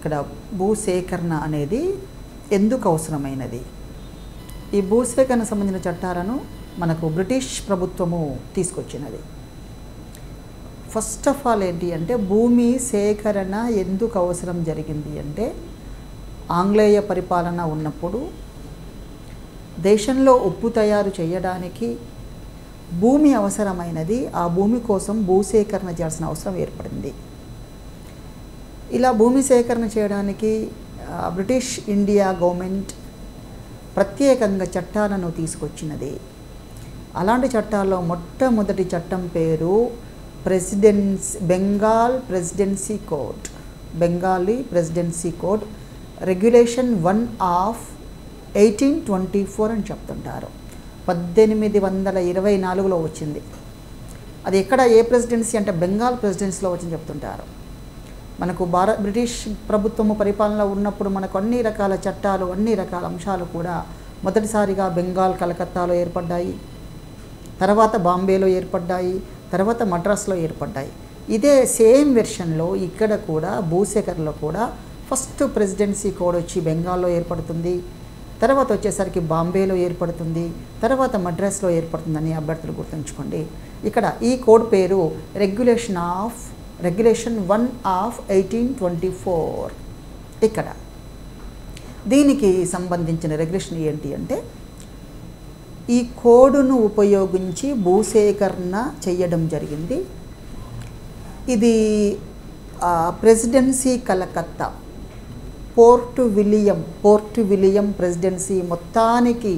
ఇక్కడ భూసేకరణ అనేది ఎందుకు అవసరమైనది? ఈ భూసేకరణ సంబంధించిన చట్టాలను మనకు బ్రిటిష్ ప్రభుత్వము తీసుకొచ్చినది. ఫస్ట్ ఆఫ్ ఆల్ ఏంటి అంటే, భూమి సేకరణ ఎందుకు అవసరం జరిగింది అంటే, ఆంగ్లేయ పరిపాలన ఉన్నప్పుడు దేశంలో ఉప్పు తయారు చేయడానికి భూమి అవసరమైనది. ఆ భూమి కోసం భూసేకరణ చేయాల్సిన అవసరం ఏర్పడింది. ఇలా భూమి సేకరణ చేయడానికి బ్రిటిష్ ఇండియా గవర్నమెంట్ ప్రత్యేకంగా చట్టాలను తీసుకొచ్చినది. అలాంటి చట్టాల్లో మొట్టమొదటి చట్టం పేరు Bengal presidency code, Bengali presidency code regulation 1 of 1824 అని చెప్తుంటారు. 1824లో వచ్చింది. అది ఎక్కడ, ఏ ప్రెసిడెన్సీ అంటే బెంగాల్ ప్రెసిడెన్సీలో వచ్చింది చెప్తుంటారు. మనకు బ్రిటిష్ ప్రభుత్వము పరిపాలనలో ఉన్నప్పుడు మనకు అన్ని రకాల చట్టాలు, అన్ని రకాల అంశాలు కూడా మొదటిసారిగా బెంగాల్ కలకత్తాలో ఏర్పడ్డాయి, తర్వాత బాంబేలో ఏర్పడ్డాయి, తర్వాత మద్రాసులో ఏర్పడ్డాయి. ఇదే సేమ్ వెర్షన్లో ఇక్కడ కూడా భూసేకరణలో కూడా ఫస్ట్ ప్రెసిడెన్సీ కోడ్ వచ్చి బెంగాల్లో ఏర్పడుతుంది, తర్వాత వచ్చేసరికి బాంబేలో ఏర్పడుతుంది, తర్వాత మద్రాసులో ఏర్పడుతుందని అభ్యర్థులు గుర్తుంచుకోండి. ఇక్కడ ఈ కోడ్ పేరు రెగ్యులేషన్ 1 ఆఫ్ 1824. ఇక్కడ దీనికి సంబంధించిన రెగ్యులేషన్ ఏంటి అంటే, ఈ కోడును ఉపయోగించి భూసేకరణ చేయడం జరిగింది. ఇది presidency Calcutta, port William presidency మొత్తానికి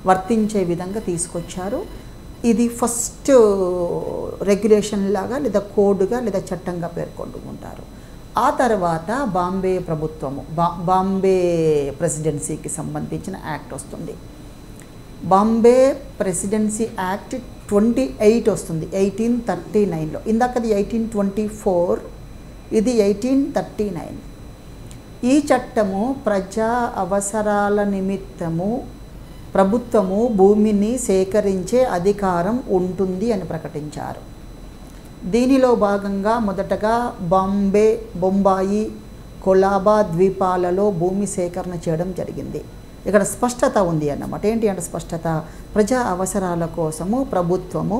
వర్తించే విధంగా తీసుకొచ్చారు. ఇది ఫస్ట్ రెగ్యులేషన్ లాగా లేదా కోడ్గా లేదా చట్టంగా పేర్కొంటుంటారు. ఆ తర్వాత బాంబే ప్రభుత్వము, బాంబే ప్రెసిడెన్సీకి సంబంధించిన యాక్ట్ వస్తుంది. బాంబే ప్రెసిడెన్సీ యాక్ట్ 28 వస్తుంది 1839లో. ఇందాకది 1824, ఇది 1839. ఈ చట్టము ప్రజా అవసరాల నిమిత్తము ప్రభుత్వము భూమిని సేకరించే అధికారం ఉంటుంది అని ప్రకటించారు. దీనిలో భాగంగా మొదటగా బొంబాయి, కొలాబా ద్వీపాలలో భూమి సేకరణ చేయడం జరిగింది. ఇక్కడ స్పష్టత ఉంది అన్నమాట. ఏంటి అంటే స్పష్టత, ప్రజా అవసరాల కోసము ప్రభుత్వము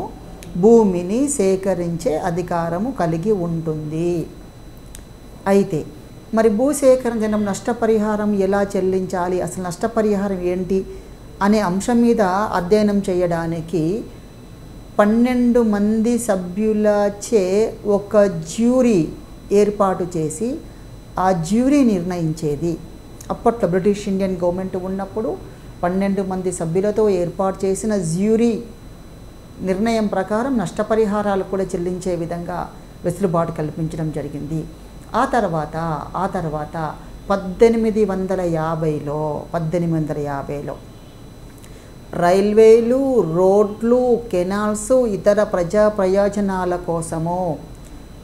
భూమిని సేకరించే అధికారము కలిగి ఉంటుంది. అయితే మరి భూసేకరణ చేయడం నష్టపరిహారం ఎలా చెల్లించాలి, అసలు నష్టపరిహారం ఏంటి అనే అంశం మీద అధ్యయనం చేయడానికి 12 మంది సభ్యులచే ఒక జ్యూరీ ఏర్పాటు చేసి ఆ జ్యూరీ నిర్ణయించేది. అప్పట్లో బ్రిటిష్ ఇండియన్ గవర్నమెంట్ ఉన్నప్పుడు 12 మంది సభ్యులతో ఏర్పాటు చేసిన జ్యూరీ నిర్ణయం ప్రకారం నష్టపరిహారాలు కూడా చెల్లించే విధంగా వెసులుబాటు కల్పించడం జరిగింది. ఆ తర్వాత 1850లో రైల్వేలు, రోడ్లు, కెనాల్స్, ఇతర ప్రజా ప్రయోజనాల కోసము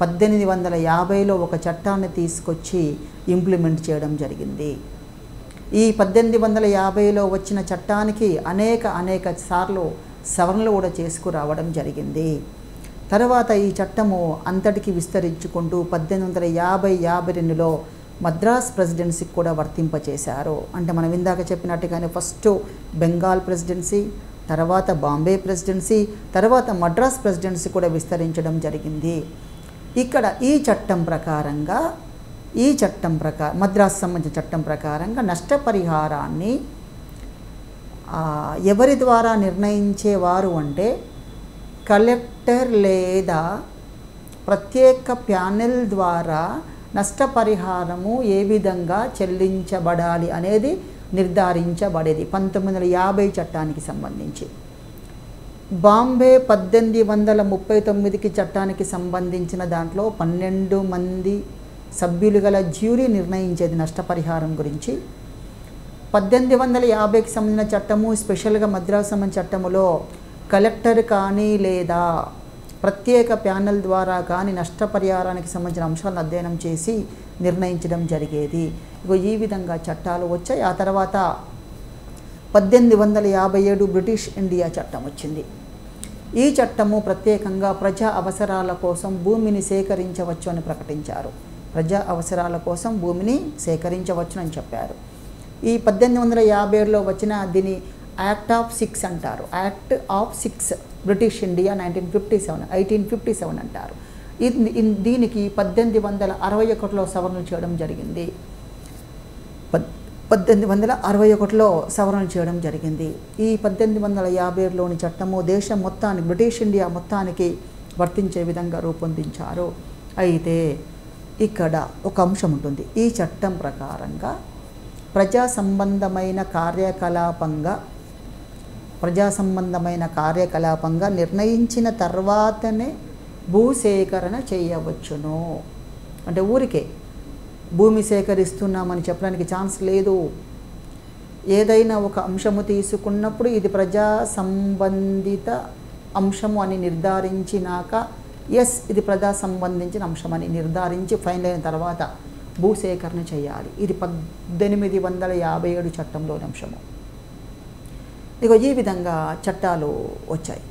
1850లో ఒక చట్టాన్ని తీసుకొచ్చి ఇంప్లిమెంట్ చేయడం జరిగింది. ఈ 1850లో వచ్చిన చట్టానికి అనేక సార్లు సవరణలు కూడా చేసుకురావడం జరిగింది. తర్వాత ఈ చట్టము అంతటికి విస్తరించుకుంటూ 1852లో మద్రాస్ ప్రెసిడెన్సీకి కూడా వర్తింపచేశారు. అంటే మనం ఇందాక చెప్పినట్టుగానే ఫస్ట్ బెంగాల్ ప్రెసిడెన్సీ, తర్వాత బాంబే ప్రెసిడెన్సీ, తర్వాత మద్రాస్ ప్రెసిడెన్సీ కూడా విస్తరించడం జరిగింది. ఇక్కడ ఈ చట్టం ప్రకారంగా మద్రాసు సంబంధించిన చట్టం ప్రకారంగా నష్టపరిహారాన్ని ఎవరి ద్వారా నిర్ణయించేవారు అంటే కలెక్టర్ లేదా ప్రత్యేక ప్యానెల్ ద్వారా నష్టపరిహారము ఏ విధంగా చెల్లించబడాలి అనేది నిర్ధారించబడేది 1950 చట్టానికి సంబంధించి. బాంబే 1839కి చట్టానికి సంబంధించిన దాంట్లో 12 మంది సభ్యులు గల జ్యూరీ నిర్ణయించేది నష్టపరిహారం గురించి. 1850కి సంబంధించిన చట్టము, స్పెషల్గా మద్రాసు సంబంధించిన చట్టములో కలెక్టర్ కానీ లేదా ప్రత్యేక ప్యానెల్ ద్వారా కానీ నష్టపరిహారానికి సంబంధించిన అంశాలను అధ్యయనం చేసి నిర్ణయించడం జరిగేది. ఈ విధంగా చట్టాలు వచ్చాయి. ఆ తర్వాత 1857 బ్రిటిష్ ఇండియా చట్టం వచ్చింది. ఈ చట్టము ప్రత్యేకంగా ప్రజా అవసరాల కోసం భూమిని సేకరించవచ్చు అని ప్రకటించారు. ప్రజా అవసరాల కోసం భూమిని సేకరించవచ్చునని చెప్పారు. ఈ 1857లో వచ్చిన దీని యాక్ట్ ఆఫ్ 6 అంటారు. యాక్ట్ ఆఫ్ 6 బ్రిటిష్ ఇండియా 1857 అంటారు. దీనికి 1861లో సవరణలు చేయడం జరిగింది. 1861లో సవరణలు చేయడం జరిగింది. ఈ 1857లోని చట్టము దేశం మొత్తానికి, బ్రిటిష్ ఇండియా మొత్తానికి వర్తించే విధంగా రూపొందించారు. అయితే ఇక్కడ ఒక అంశం ఉంటుంది. ఈ చట్టం ప్రకారంగా ప్రజా సంబంధమైన కార్యకలాపంగా నిర్ణయించిన తర్వాతనే భూసేకరణ చేయవచ్చును. అంటే ఊరికే భూమి సేకరిస్తున్నామని చెప్పడానికి ఛాన్స్ లేదు. ఏదైనా ఒక అంశము తీసుకున్నప్పుడు ఇది ప్రజా సంబంధిత అంశము అని నిర్ధారించినాక, ఎస్ ఇది ప్రజా సంబంధించిన అంశం అని నిర్ధారించి ఫైనల్ అయిన తర్వాత భూసేకరణ చేయాలి. ఇది 1857 చట్టంలోని అంశము. ఇక ఈ విధంగా చట్టాలు వచ్చాయి.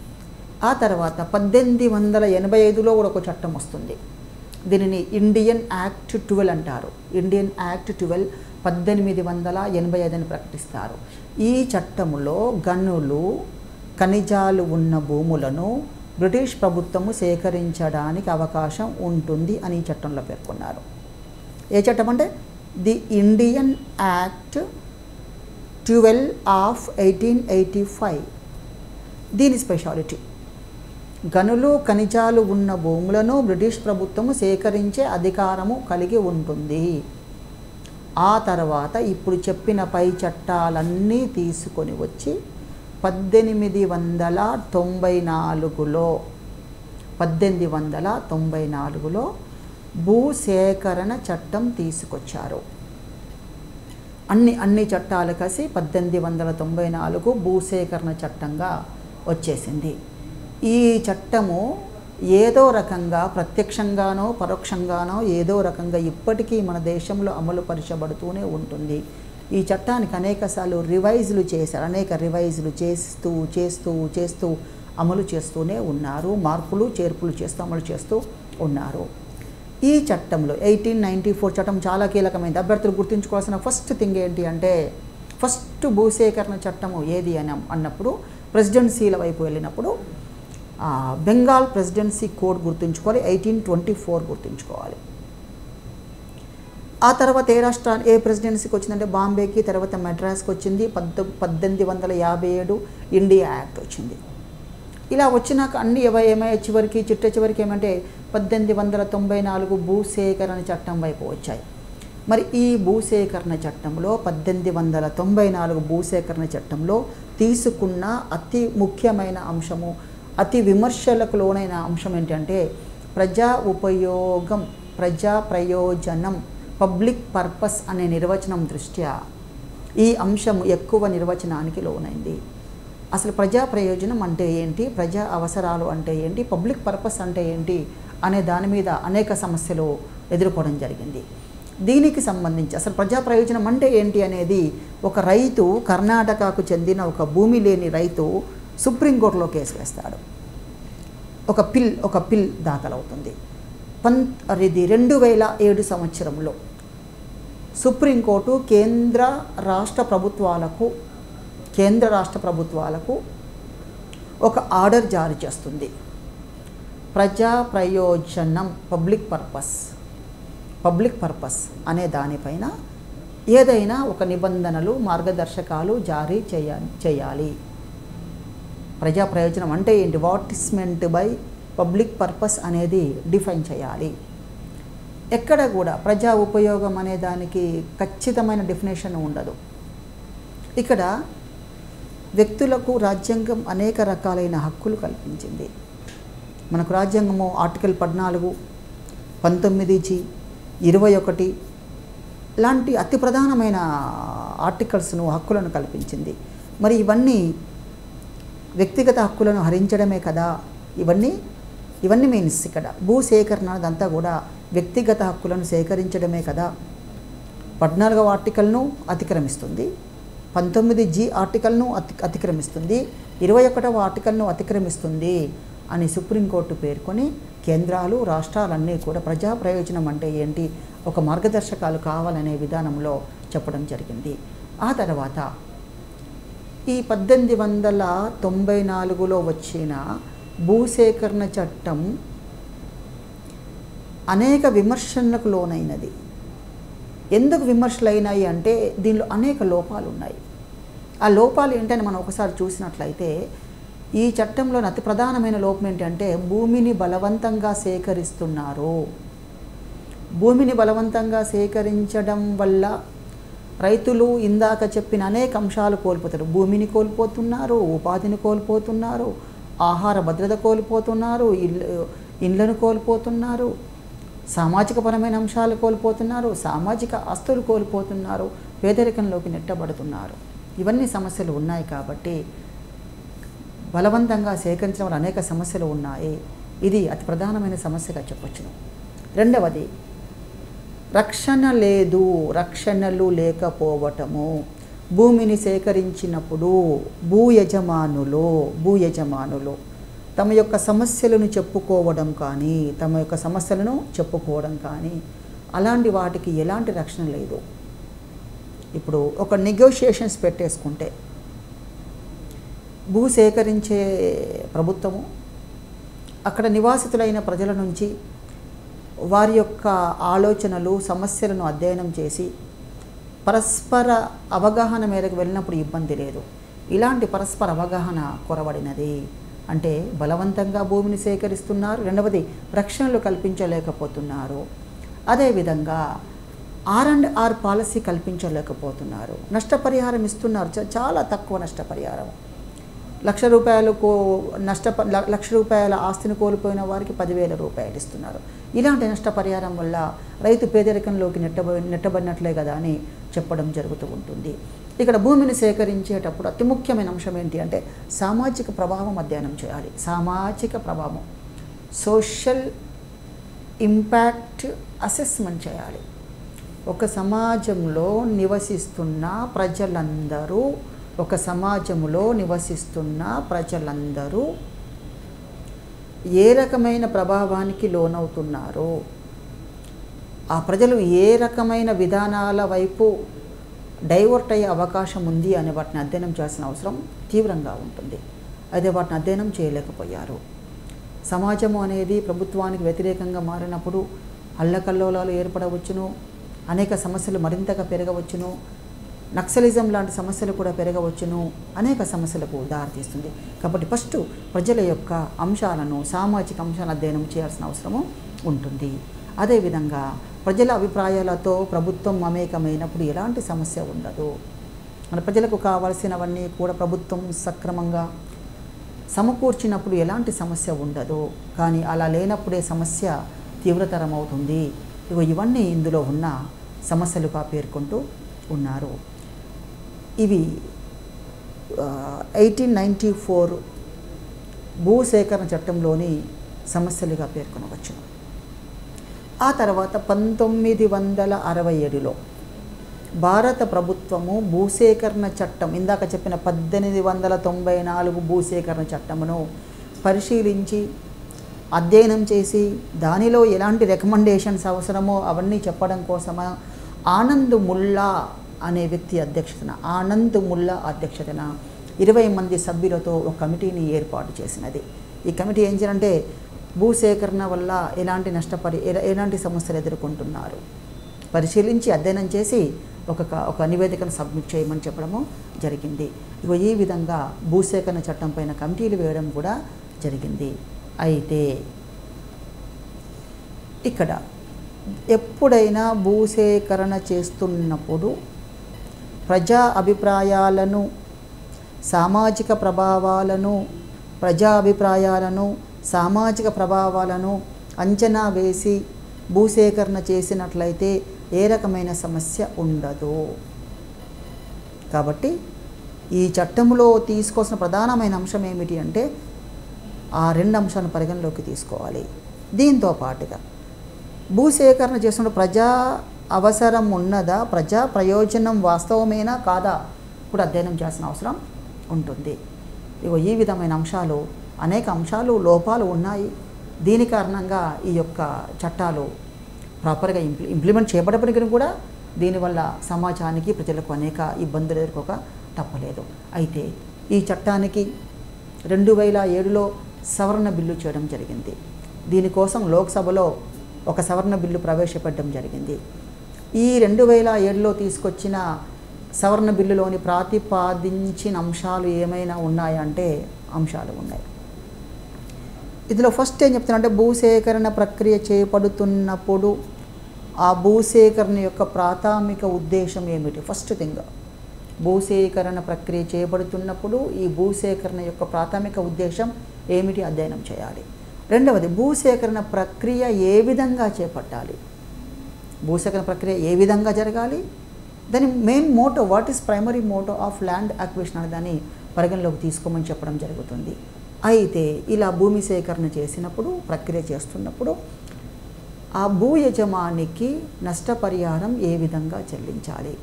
ఆ తర్వాత 1885లో కూడా ఒక చట్టం వస్తుంది. దీనిని ఇండియన్ యాక్ట్ 12 అంటారు. ఇండియన్ యాక్ట్ 12 1885 అని ప్రకటిస్తారు. ఈ చట్టంలో గనులు, ఖనిజాలు ఉన్న భూములను బ్రిటిష్ ప్రభుత్వము సేకరించడానికి అవకాశం ఉంటుంది అని ఈ చట్టంలో పేర్కొన్నారు. ఏ చట్టం అంటే ది ఇండియన్ యాక్ట్ 12 ఆఫ్ 1885. దీని స్పెషాలిటీ, గనులు, ఖనిజాలు ఉన్న భూములను బ్రిటిష్ ప్రభుత్వము సేకరించే అధికారము కలిగి ఉంటుంది. ఆ తర్వాత ఇప్పుడు చెప్పిన పై చట్టాలన్నీ తీసుకొని వచ్చి 1894లో భూసేకరణ చట్టం తీసుకొచ్చారు. అన్ని చట్టాలు కలిసి 1894 భూసేకరణ చట్టంగా వచ్చేసింది. ఈ చట్టము ఏదో రకంగా ప్రత్యక్షంగానో పరోక్షంగానో ఏదో రకంగా ఇప్పటికీ మన దేశంలో అమలు పరచబడుతూనే ఉంటుంది. ఈ చట్టానికి అనేకసార్లు రివైజులు చేశారు. అనేక రివైజులు చేస్తూ అమలు చేస్తూనే ఉన్నారు. మార్పులు చేర్పులు చేస్తూ అమలు చేస్తూ ఉన్నారు. ఈ చట్టంలో 1894 చట్టం చాలా కీలకమైనది. అభ్యర్థులు గుర్తుంచుకోవాల్సిన ఫస్ట్ థింగ్ ఏంటి అంటే, ఫస్ట్ భూసేకరణ చట్టము ఏది అని అన్నప్పుడు ప్రెసిడెన్సీల వైపు వెళ్ళినప్పుడు బెంగాల్ ప్రెసిడెన్సీ కోడ్ గుర్తుంచుకోవాలి. 1824 గుర్తుంచుకోవాలి. ఆ తర్వాత ఏ ప్రెసిడెన్సీకి వచ్చిందంటే బాంబేకి, తర్వాత మెడ్రాస్కి వచ్చింది. 1857 ఇండియా యాక్ట్ వచ్చింది. ఇలా వచ్చినాక అన్ని ఏమయ్యే చివరికి ఏమంటే 1894 భూసేకరణ చట్టం వైపు వచ్చాయి. మరి ఈ భూసేకరణ చట్టంలో 1894 భూసేకరణ చట్టంలో తీసుకున్న అతి ముఖ్యమైన అంశము, అతి విమర్శలకు లోనైన అంశం ఏంటంటే ప్రజా ఉపయోగం, ప్రజా ప్రయోజనం, పబ్లిక్ పర్పస్ అనే నిర్వచనం దృష్ట్యా ఈ అంశం ఎక్కువ నిర్వచనానికి లోనైంది. అసలు ప్రజా ప్రయోజనం అంటే ఏంటి, ప్రజా అవసరాలు అంటే ఏంటి, పబ్లిక్ పర్పస్ అంటే ఏంటి అనే దాని మీద అనేక సమస్యలు ఎదుర్కోవడం జరిగింది. దీనికి సంబంధించి అసలు ప్రజా ప్రయోజనం అంటే ఏంటి అనేది ఒక రైతు, కర్ణాటకకు చెందిన ఒక భూమి లేని రైతు సుప్రీంకోర్టులో కేసు వేస్తాడు. ఒక పిల్ దాఖలవుతుంది. 2007 సంవత్సరంలో సుప్రీంకోర్టు కేంద్ర రాష్ట్ర ప్రభుత్వాలకు ఒక ఆర్డర్ జారీ చేస్తుంది. ప్రజా ప్రయోజనం, పబ్లిక్ పర్పస్ అనే దానిపైన ఏదైనా ఒక నిబంధనలు, మార్గదర్శకాలు జారీ చేయాలి. ప్రజా ప్రయోజనం అంటే ఏంటి, what is meant by public purpose అనేది డిఫైన్ చేయాలి. ఎక్కడ కూడా ప్రజా ఉపయోగం అనే దానికి ఖచ్చితమైన డెఫినేషన్ ఉండదు. ఇక్కడ వ్యక్తులకు రాజ్యాంగం అనేక రకాలైన హక్కులు కల్పించింది. మనకు రాజ్యాంగము ఆర్టికల్ 14, 19G, 21 లాంటి అతి ప్రధానమైన ఆర్టికల్స్ను, హక్కులను కల్పించింది. మరి ఇవన్నీ వ్యక్తిగత హక్కులను హరించడమే కదా. ఇవన్నీ మీన్స్ ఇక్కడ భూసేకరణ అదంతా కూడా వ్యక్తిగత హక్కులను సేకరించడమే కదా. 14వ ఆర్టికల్ను అతిక్రమిస్తుంది, 19G ఆర్టికల్ను అతిక్రమిస్తుంది, 21వ ఆర్టికల్ను అతిక్రమిస్తుంది. అని సుప్రీంకోర్టు పేర్కొని కేంద్రాలు రాష్ట్రాలన్నీ కూడా ప్రజా ప్రయోజనం అంటే ఏంటి ఒక మార్గదర్శకాలు కావాలనే విధానంలో చెప్పడం జరిగింది. ఆ తర్వాత ఈ 1894లో వచ్చిన భూసేకరణ చట్టం అనేక విమర్శలకు లోనైనది. ఎందుకు విమర్శలు అయినాయి అంటే దీనిలో అనేక లోపాలు ఉన్నాయి. ఆ లోపాలు ఏంటని మనం ఒకసారి చూసినట్లయితే ఈ చట్టంలోని అతి ప్రధానమైన లోపం ఏంటంటే భూమిని బలవంతంగా సేకరిస్తున్నారు. భూమిని బలవంతంగా సేకరించడం వల్ల రైతులు ఇందాక చెప్పిన అనేక అంశాలు కోల్పోతారు. భూమిని కోల్పోతున్నారు, ఉపాధిని కోల్పోతున్నారు, ఆహార భద్రత కోల్పోతున్నారు, ఇళ్లను కోల్పోతున్నారు, సామాజికపరమైన అంశాలు కోల్పోతున్నారు, సామాజిక ఆస్తులు కోల్పోతున్నారు, పేదరికంలోకి నెట్టబడుతున్నారు. ఇవన్నీ సమస్యలు ఉన్నాయి. కాబట్టి బలవంతంగా సేకరించడం వల్ల అనేక సమస్యలు ఉన్నాయి. ఇది అతి ప్రధానమైన సమస్యగా చెప్పొచ్చును. రెండవది రక్షణ లేదు, రక్షణలు లేకపోవటము. భూమిని సేకరించినప్పుడు భూ యజమానులు తమ యొక్క సమస్యలను చెప్పుకోవడం కానీ అలాంటి వాటికి ఎలాంటి రక్షణ లేదు. ఇప్పుడు ఒక నెగోషియేషన్స్ పెట్టేసుకుంటే భూ సేకరించే ప్రభుత్వము అక్కడ నివాసితులైన ప్రజల నుంచి వారి యొక్క ఆలోచనలు సమస్యలను అధ్యయనం చేసి పరస్పర అవగాహన మేరకు వెళ్ళినప్పుడు ఇబ్బంది లేదు. ఇలాంటి పరస్పర అవగాహన కొరవడినది. అంటే బలవంతంగా భూమిని సేకరిస్తున్నారు. రెండవది రక్షణలు కల్పించలేకపోతున్నారు. అదేవిధంగా R&R పాలసీ కల్పించలేకపోతున్నారు. నష్టపరిహారం ఇస్తున్నారు, చాలా తక్కువ నష్టపరిహారం. లక్ష రూపాయల ఆస్తిని కోల్పోయిన వారికి 10,000 రూపాయలు ఇస్తున్నారు. ఇలాంటి నష్టపరిహారం వల్ల రైతు పేదరికంలోకి నెట్టబడినట్లే కదా అని చెప్పడం జరుగుతూ ఉంటుంది. ఇక్కడ భూమిని సేకరించేటప్పుడు అతి ముఖ్యమైన అంశం ఏంటి అంటే సామాజిక ప్రభావం అధ్యయనం చేయాలి. సామాజిక ప్రభావం, సోషల్ ఇంపాక్ట్ అసెస్మెంట్ చేయాలి. ఒక సమాజంలో నివసిస్తున్న ప్రజలందరూ ఏ రకమైన ప్రభావానికి లోనవుతున్నారు, ఆ ప్రజలు ఏ రకమైన విధానాల వైపు డైవర్ట్ అయ్యే అవకాశం ఉంది అనే వాటిని అధ్యయనం చేయాల్సిన అవసరం తీవ్రంగా ఉంటుంది. అయితే వాటిని అధ్యయనం చేయలేకపోయారు. సమాజము అనేది ప్రభుత్వానికి వ్యతిరేకంగా మారినప్పుడు అల్లకల్లోలాలు ఏర్పడవచ్చును, అనేక సమస్యలు మరింతగా పెరగవచ్చును, నక్సలిజం లాంటి సమస్యలు కూడా పెరగవచ్చును, అనేక సమస్యలకు దారితీస్తుంది. కాబట్టి ఫస్ట్ ప్రజల యొక్క అంశాలను, సామాజిక అంశాలను అధ్యయనం చేయాల్సిన అవసరము ఉంటుంది. అదేవిధంగా ప్రజల అభిప్రాయాలతో ప్రభుత్వం మమేకమైనప్పుడు ఎలాంటి సమస్య ఉండదు. మన ప్రజలకు కావాల్సినవన్నీ కూడా ప్రభుత్వం సక్రమంగా సమకూర్చినప్పుడు ఎలాంటి సమస్య ఉండదు. కానీ అలా లేనప్పుడే సమస్య తీవ్రతరం అవుతుంది. ఇవన్నీ ఇందులో ఉన్న సమస్యలుగా పేర్కొంటూ ఉన్నారు. ఇవి 1894 భూసేకరణ చట్టంలోని సమస్యలుగా పేర్కొనవచ్చు. ఆ తర్వాత 1967లో భారత ప్రభుత్వము భూసేకరణ చట్టం, ఇందాక చెప్పిన 1894 భూసేకరణ చట్టమును పరిశీలించి అధ్యయనం చేసి దానిలో ఎలాంటి రికమెండేషన్స్ అవసరమో అవన్నీ చెప్పడం కోసమ ఆనంద్ ముల్లా అనే వ్యక్తి అధ్యక్షతన 20 మంది సభ్యులతో ఒక కమిటీని ఏర్పాటు చేసినది. ఈ కమిటీ ఏం చేయాలంటే భూసేకరణ వల్ల ఎలాంటి సమస్యలు ఎదుర్కొంటున్నారు పరిశీలించి అధ్యయనం చేసి ఒక నివేదికను సబ్మిట్ చేయమని చెప్పడము జరిగింది. ఈ విధంగా భూసేకరణ చట్టం పైన కమిటీలు వేయడం కూడా జరిగింది. అయితే ఇక్కడ ఎప్పుడైనా భూసేకరణ చేస్తున్నప్పుడు ప్రజా అభిప్రాయాలను, సామాజిక ప్రభావాలను అంచనా వేసి భూసేకరణ చేసినట్లయితే ఏ రకమైన సమస్య ఉండదు. కాబట్టి ఈ చట్టంలో తీసుకోవాల్సిన ప్రధానమైన అంశం ఏమిటి అంటే ఆ 2 అంశాలను పరిగణలోకి తీసుకోవాలి. దీంతో పాటుగా భూసేకరణ చేస్తున్న ప్రజా అవసరం ఉన్నదా, ప్రజా ప్రయోజనం వాస్తవమేనా కాదా కూడా అధ్యయనం చేయాల్సిన అవసరం ఉంటుంది. ఈ విధమైన అంశాలు అనేక అంశాలు లోపాలు ఉన్నాయి. దీని కారణంగా ఈ యొక్క చట్టాలు ప్రాపర్గా ఇంప్లిమెంట్ చేయబడప్పటికీ కూడా దీనివల్ల సమాజానికి ప్రజలకు అనేక ఇబ్బందులు ఎదుర్కోక తప్పలేదు. అయితే ఈ చట్టానికి 2007లో సవరణ బిల్లు చేయడం జరిగింది. దీనికోసం లోక్సభలో ఒక సవరణ బిల్లు ప్రవేశపెట్టడం జరిగింది. ఈ 2007లో తీసుకొచ్చిన సవరణ బిల్లులోని ప్రతిపాదించిన అంశాలు ఏమైనా ఉన్నాయంటే అంశాలు ఉన్నాయి. ఇందులో ఫస్ట్ ఏం చెప్తున్నారంటే భూసేకరణ ప్రక్రియ చేపడుతున్నప్పుడు ఆ భూసేకరణ యొక్క ప్రాథమిక ఉద్దేశం ఏమిటి? ఫస్ట్ థింగ్, భూసేకరణ ప్రక్రియ చేపడుతున్నప్పుడు ఈ భూసేకరణ యొక్క ప్రాథమిక ఉద్దేశం ఏమిటి అధ్యయనం చేయాలి. రెండవది, భూసేకరణ ప్రక్రియ ఏ విధంగా చేపట్టాలి, భూసేకరణ ప్రక్రియ ఏ విధంగా జరగాలి, దాని main motto, what is primary motto of land acquisition అనే దాన్ని పరిగణలోకి తీసుకోమని చెప్పడం జరుగుతుంది. అయితే ఇలా భూమి సేకరణ చేసినప్పుడు, ప్రక్రియ చేస్తున్నప్పుడు ఆ భూ యజమానికి నష్టపరిహారం ఏ విధంగా చెల్లించాలి.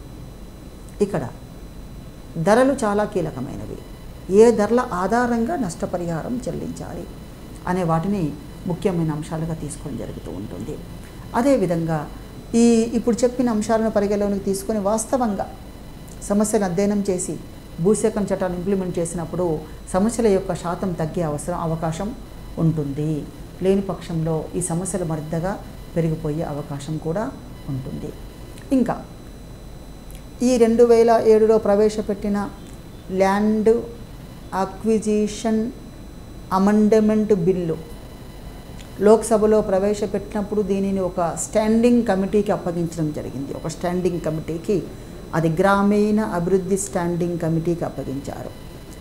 ఇక్కడ ధరలు చాలా కీలకమైనవి. ఏ ధరల ఆధారంగా నష్టపరిహారం చెల్లించాలి అనే వాటిని ముఖ్యమైన అంశాలుగా తీసుకోవడం జరుగుతూ ఉంటుంది. అదేవిధంగా ఇప్పుడు చెప్పిన అంశాలను పరిగణలోకి తీసుకొని వాస్తవంగా సమస్యను అధ్యయనం చేసి భూసేకరణ చట్టాన్ని ఇంప్లిమెంట్ చేసినప్పుడు సమస్యల యొక్క శాతం తగ్గే అవకాశం ఉంటుంది. లేని పక్షంలో ఈ సమస్యలు మరింతగా పెరిగిపోయే అవకాశం కూడా ఉంటుంది. ఇంకా ఈ 2007లో ప్రవేశపెట్టిన ల్యాండ్ అక్విజిషన్ అమెండ్మెంట్ బిల్లు లోక్సభలో ప్రవేశపెట్టినప్పుడు దీనిని ఒక స్టాండింగ్ కమిటీకి అప్పగించడం జరిగింది. ఒక స్టాండింగ్ కమిటీకి, అది గ్రామీణ అభివృద్ధి స్టాండింగ్ కమిటీకి అప్పగించారు.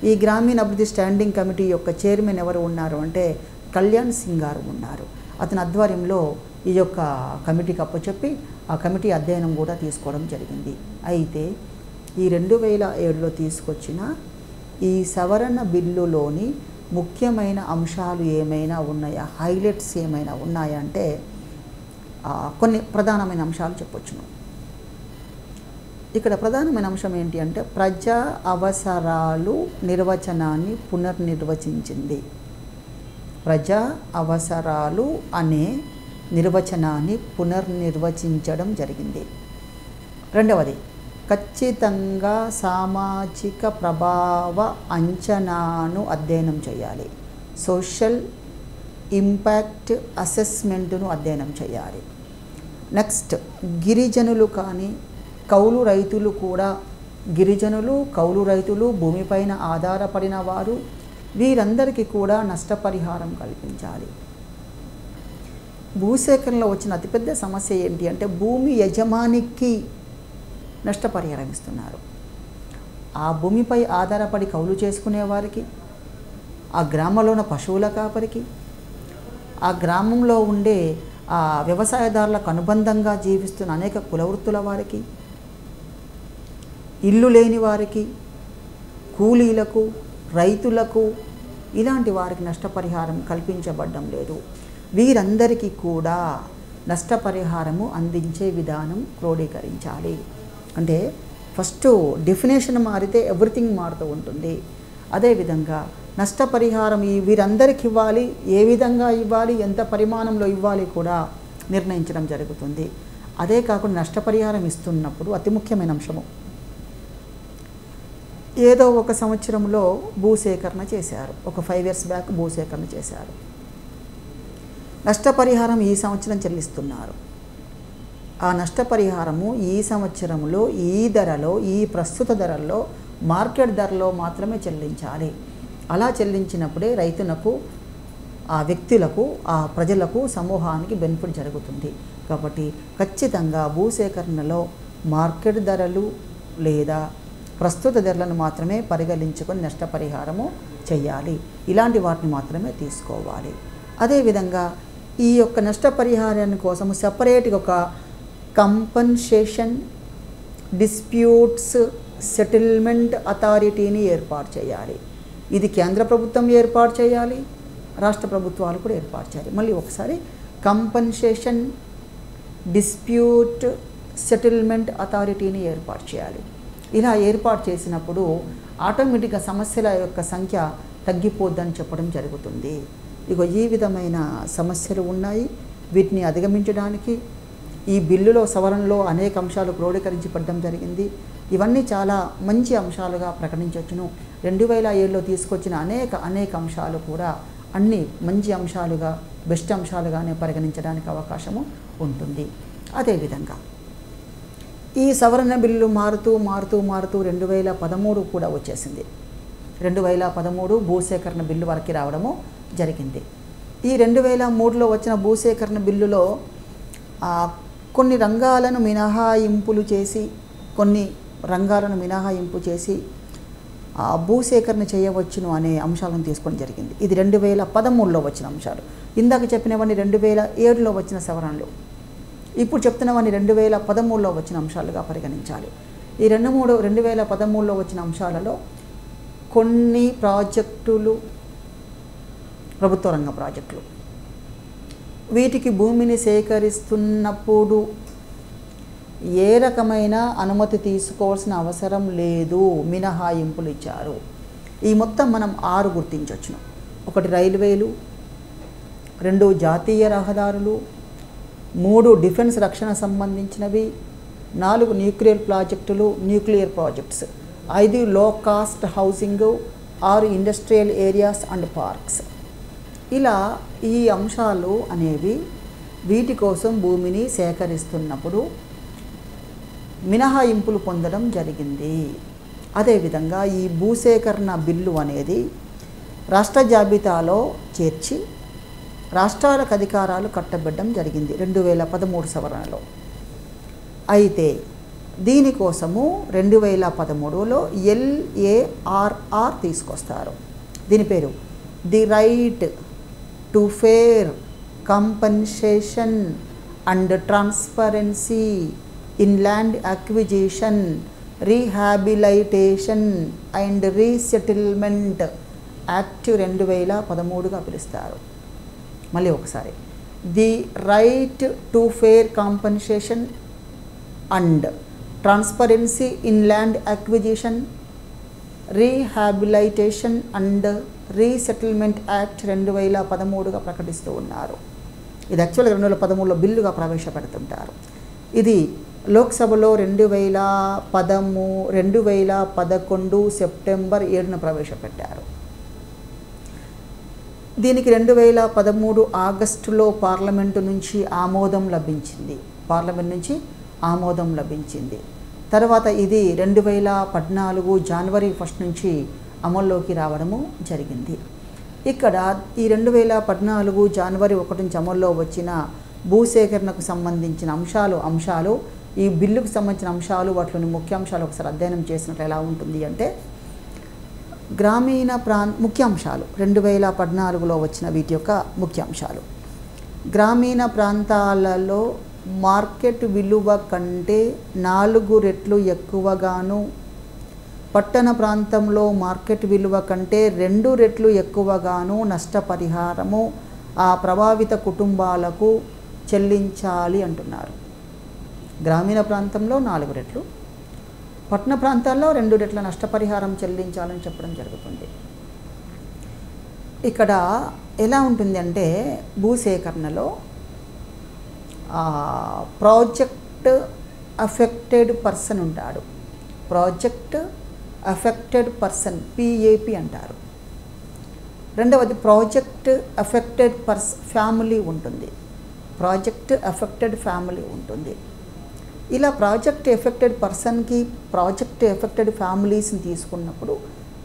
ఈ గ్రామీణ అభివృద్ధి స్టాండింగ్ కమిటీ యొక్క చైర్మన్ ఎవరు ఉన్నారు అంటే కళ్యాణ్ సింగ్ గారు ఉన్నారు. అతని ఆధ్వర్యంలో ఈ యొక్క కమిటీకి అప్పచెప్పి ఆ కమిటీ అధ్యయనం కూడా తీసుకోవడం జరిగింది. అయితే ఈ 2007లో తీసుకొచ్చిన ఈ సవరణ బిల్లులోని ముఖ్యమైన అంశాలు ఏమైనా ఉన్నాయా, హైలైట్స్ ఏమైనా ఉన్నాయా అంటే కొన్ని ప్రధానమైన అంశాలు చెప్పొచ్చును. ఇక్కడ ప్రధానమైన అంశం ఏంటి అంటే ప్రజా అవసరాలు నిర్వచనాన్ని పునర్నిర్వచించింది. ప్రజా అవసరాలు అనే నిర్వచనాన్ని పునర్నిర్వచించడం జరిగింది. రెండవది, ఖచ్చితంగా సామాజిక ప్రభావ అంచనాను అధ్యయనం చేయాలి. సోషల్ ఇంపాక్ట్ అసెస్మెంట్ను అధ్యయనం చేయాలి. నెక్స్ట్, గిరిజనులు కానీ కౌలు రైతులు కూడా, గిరిజనులు కౌలు రైతులు భూమిపైన ఆధారపడిన వారు, వీరందరికీ కూడా నష్టపరిహారం కల్పించాలి. భూసేకరణలో వచ్చిన అతిపెద్ద సమస్య ఏంటి అంటే భూమి యజమానికి నష్టపరిహారం ఇస్తున్నారు. ఆ భూమిపై ఆధారపడి కౌలు చేసుకునే వారికి, ఆ గ్రామంలో ఉన్న పశువుల కాపరికి, ఆ గ్రామంలో ఉండే ఆ వ్యవసాయదారులకు అనుబంధంగా జీవిస్తున్న అనేక కులవృత్తుల వారికి, ఇల్లు లేని వారికి, కూలీలకు, రైతులకు, ఇలాంటి వారికి నష్టపరిహారం కల్పించబడడం లేదు. వీరందరికీ కూడా నష్టపరిహారము అందించే విధానం క్రోడీకరించాలి. అంటే ఫస్ట్ డెఫినేషన్ మారితే ఎవ్రీథింగ్ మారుతూ ఉంటుంది. అదేవిధంగా నష్టపరిహారం వీరందరికీ ఇవ్వాలి, ఏ విధంగా ఇవ్వాలి, ఎంత పరిమాణంలో ఇవ్వాలి కూడా నిర్ణయించడం జరుగుతుంది. అదే కాకుండా నష్టపరిహారం ఇస్తున్నప్పుడు అతి ముఖ్యమైన అంశము, ఏదో ఒక సంవత్సరంలో భూసేకరణ చేశారు, ఒక 5 years బ్యాక్ భూసేకరణ చేశారు, నష్టపరిహారం ఈ సంవత్సరం చెల్లిస్తున్నారు. ఆ నష్టపరిహారము ఈ సంవత్సరంలో ఈ ధరలో, ఈ ప్రస్తుత ధరల్లో, మార్కెట్ ధరలో మాత్రమే చెల్లించాలి. అలా చెల్లించినప్పుడే రైతులకు, ఆ వ్యక్తులకు, ఆ ప్రజలకు, సమూహానికి బెనిఫిట్ జరుగుతుంది. కాబట్టి ఖచ్చితంగా భూసేకరణలో మార్కెట్ ధరలు లేదా ప్రస్తుత ధరలను మాత్రమే పరిగణించుకొని నష్టపరిహారము చేయాలి. ఇలాంటి వాటిని మాత్రమే తీసుకోవాలి. అదేవిధంగా ఈ యొక్క నష్టపరిహారాన్ని కోసం సెపరేట్గా ఒక కంపన్సేషన్ డిస్ప్యూట్స్ సెటిల్మెంట్ అథారిటీని ఏర్పాటు చేయాలి. ఇది కేంద్ర ప్రభుత్వం ఏర్పాటు చేయాలి, రాష్ట్ర ప్రభుత్వాలు కూడా ఏర్పాటు చేయాలి. మళ్ళీ ఒకసారి, కంపన్సేషన్ డిస్ప్యూట్ సెటిల్మెంట్ అథారిటీని ఏర్పాటు చేయాలి. ఇలా ఏర్పాటు చేసినప్పుడు ఆటోమేటిక్గా సమస్యల యొక్క సంఖ్య తగ్గిపోద్దని చెప్పడం జరుగుతుంది. ఇగో ఈ విధమైన సమస్యలు ఉన్నాయి. వీటిని అధిగమించడానికి ఈ బిల్లులో సవరణలో అనేక అంశాలు క్రోడీకరించబడడం జరిగింది. ఇవన్నీ చాలా మంచి అంశాలుగా ప్రకటించవచ్చును. 2007లో తీసుకొచ్చిన అనేక అంశాలు కూడా అన్ని మంచి అంశాలుగా, బెస్ట్ అంశాలుగానే పరిగణించడానికి అవకాశము ఉంటుంది. అదేవిధంగా ఈ సవరణ బిల్లు మారుతూ 2013 కూడా వచ్చేసింది. 2013 భూసేకరణ బిల్లు వరకు రావడము జరిగింది. ఈ 2003లో వచ్చిన భూసేకరణ బిల్లులో కొన్ని రంగాలను మినహాయింపు చేసి భూసేకరణ చేయవచ్చును అనే అంశాలను తీసుకోవడం జరిగింది. ఇది 2013లో వచ్చిన అంశాలు. ఇందాక చెప్పినవన్నీ 2007లో వచ్చిన సవరణలు. ఇప్పుడు చెప్తున్నవన్నీ 2013లో వచ్చిన అంశాలుగా పరిగణించాలి. ఈ 2013లో వచ్చిన అంశాలలో కొన్ని ప్రాజెక్టులు ప్రభుత్వ రంగ ప్రాజెక్టులు, వీటికి భూమిని సేకరిస్తున్నప్పుడు ఏ రకమైన అనుమతి తీసుకోవాల్సిన అవసరం లేదు, మినహాయింపులు ఇచ్చారు. ఈ మొత్తం మనం 6 గుర్తించవచ్చును. 1 రైల్వేలు, 2 జాతీయ రహదారులు, 3 డిఫెన్స్ రక్షణ సంబంధించినవి, 4 న్యూక్లియర్ ప్రాజెక్ట్స్, 5 లో cost housing, 6 industrial areas and parks. ఇలా ఈ అంశాలు అనేవి వీటి కోసం భూమిని సేకరిస్తున్నప్పుడు మినహాయింపులు పొందడం జరిగింది. అదేవిధంగా ఈ భూసేకరణ బిల్లు అనేది రాష్ట్ర జాబితాలో చేర్చి రాష్ట్రాలకు అధికారాలు కట్టబెట్టడం జరిగింది 2013 సవరణలో. అయితే దీనికోసము 2013లో LARR తీసుకొస్తారు. దీని పేరు the right to fair compensation and transparency in land acquisition, rehabilitation and resettlement act 2013గా పిలుస్తారు. మళ్ళీ ఒకసారి, the right to fair compensation and transparency in land acquisition, rehabilitation and resettlement act 2013గా ప్రకటిస్తూ ఉన్నారు. ఇది యాక్చువల్గా 2013లో బిల్లుగా ప్రవేశపెడుతుంటారు. ఇది లోక్సభలో 2011 సెప్టెంబర్ 7న ప్రవేశపెట్టారు. దీనికి 2013 ఆగస్టులో పార్లమెంట్ నుంచి ఆమోదం లభించింది. తర్వాత ఇది 2014 జనవరి 1 నుంచి అమల్లోకి రావడము జరిగింది. ఇక్కడ ఈ 2014 జనవరి 1 నుంచి అమల్లో వచ్చిన భూసేకరణకు సంబంధించిన అంశాలు ఈ బిల్లుకు సంబంధించిన అంశాలు, వాటిలోని ముఖ్యాంశాలు ఒకసారి అధ్యయనం చేసినట్లు ఎలా ఉంటుంది అంటే, గ్రామీణ ముఖ్యాంశాలు 2014లో వచ్చిన వీటి యొక్క ముఖ్యాంశాలు. గ్రామీణ ప్రాంతాలలో మార్కెట్ విలువ కంటే 4 రెట్లు ఎక్కువగాను, పట్టణ ప్రాంతంలో మార్కెట్ విలువ కంటే 2 రెట్లు ఎక్కువగాను నష్టపరిహారము ఆ ప్రభావిత కుటుంబాలకు చెల్లించాలి అంటున్నారు. గ్రామీణ ప్రాంతంలో 4 రెట్లు, పట్టణ ప్రాంతాల్లో 2 రెట్ల నష్టపరిహారం చెల్లించాలని చెప్పడం జరుగుతుంది. ఇక్కడ ఎలా ఉంటుంది అంటే, భూసేకరణలో ప్రాజెక్ట్ అఫెక్టెడ్ పర్సన్ ఉంటాడు. ప్రాజెక్ట్ అఫెక్టెడ్ పర్సన్, PAP అంటారు. రెండవది ప్రాజెక్ట్ అఫెక్టెడ్ ఫ్యామిలీ ఉంటుంది. ఇలా ప్రాజెక్ట్ ఎఫెక్టెడ్ పర్సన్కి, ప్రాజెక్ట్ ఎఫెక్టెడ్ ఫ్యామిలీస్ని తీసుకున్నప్పుడు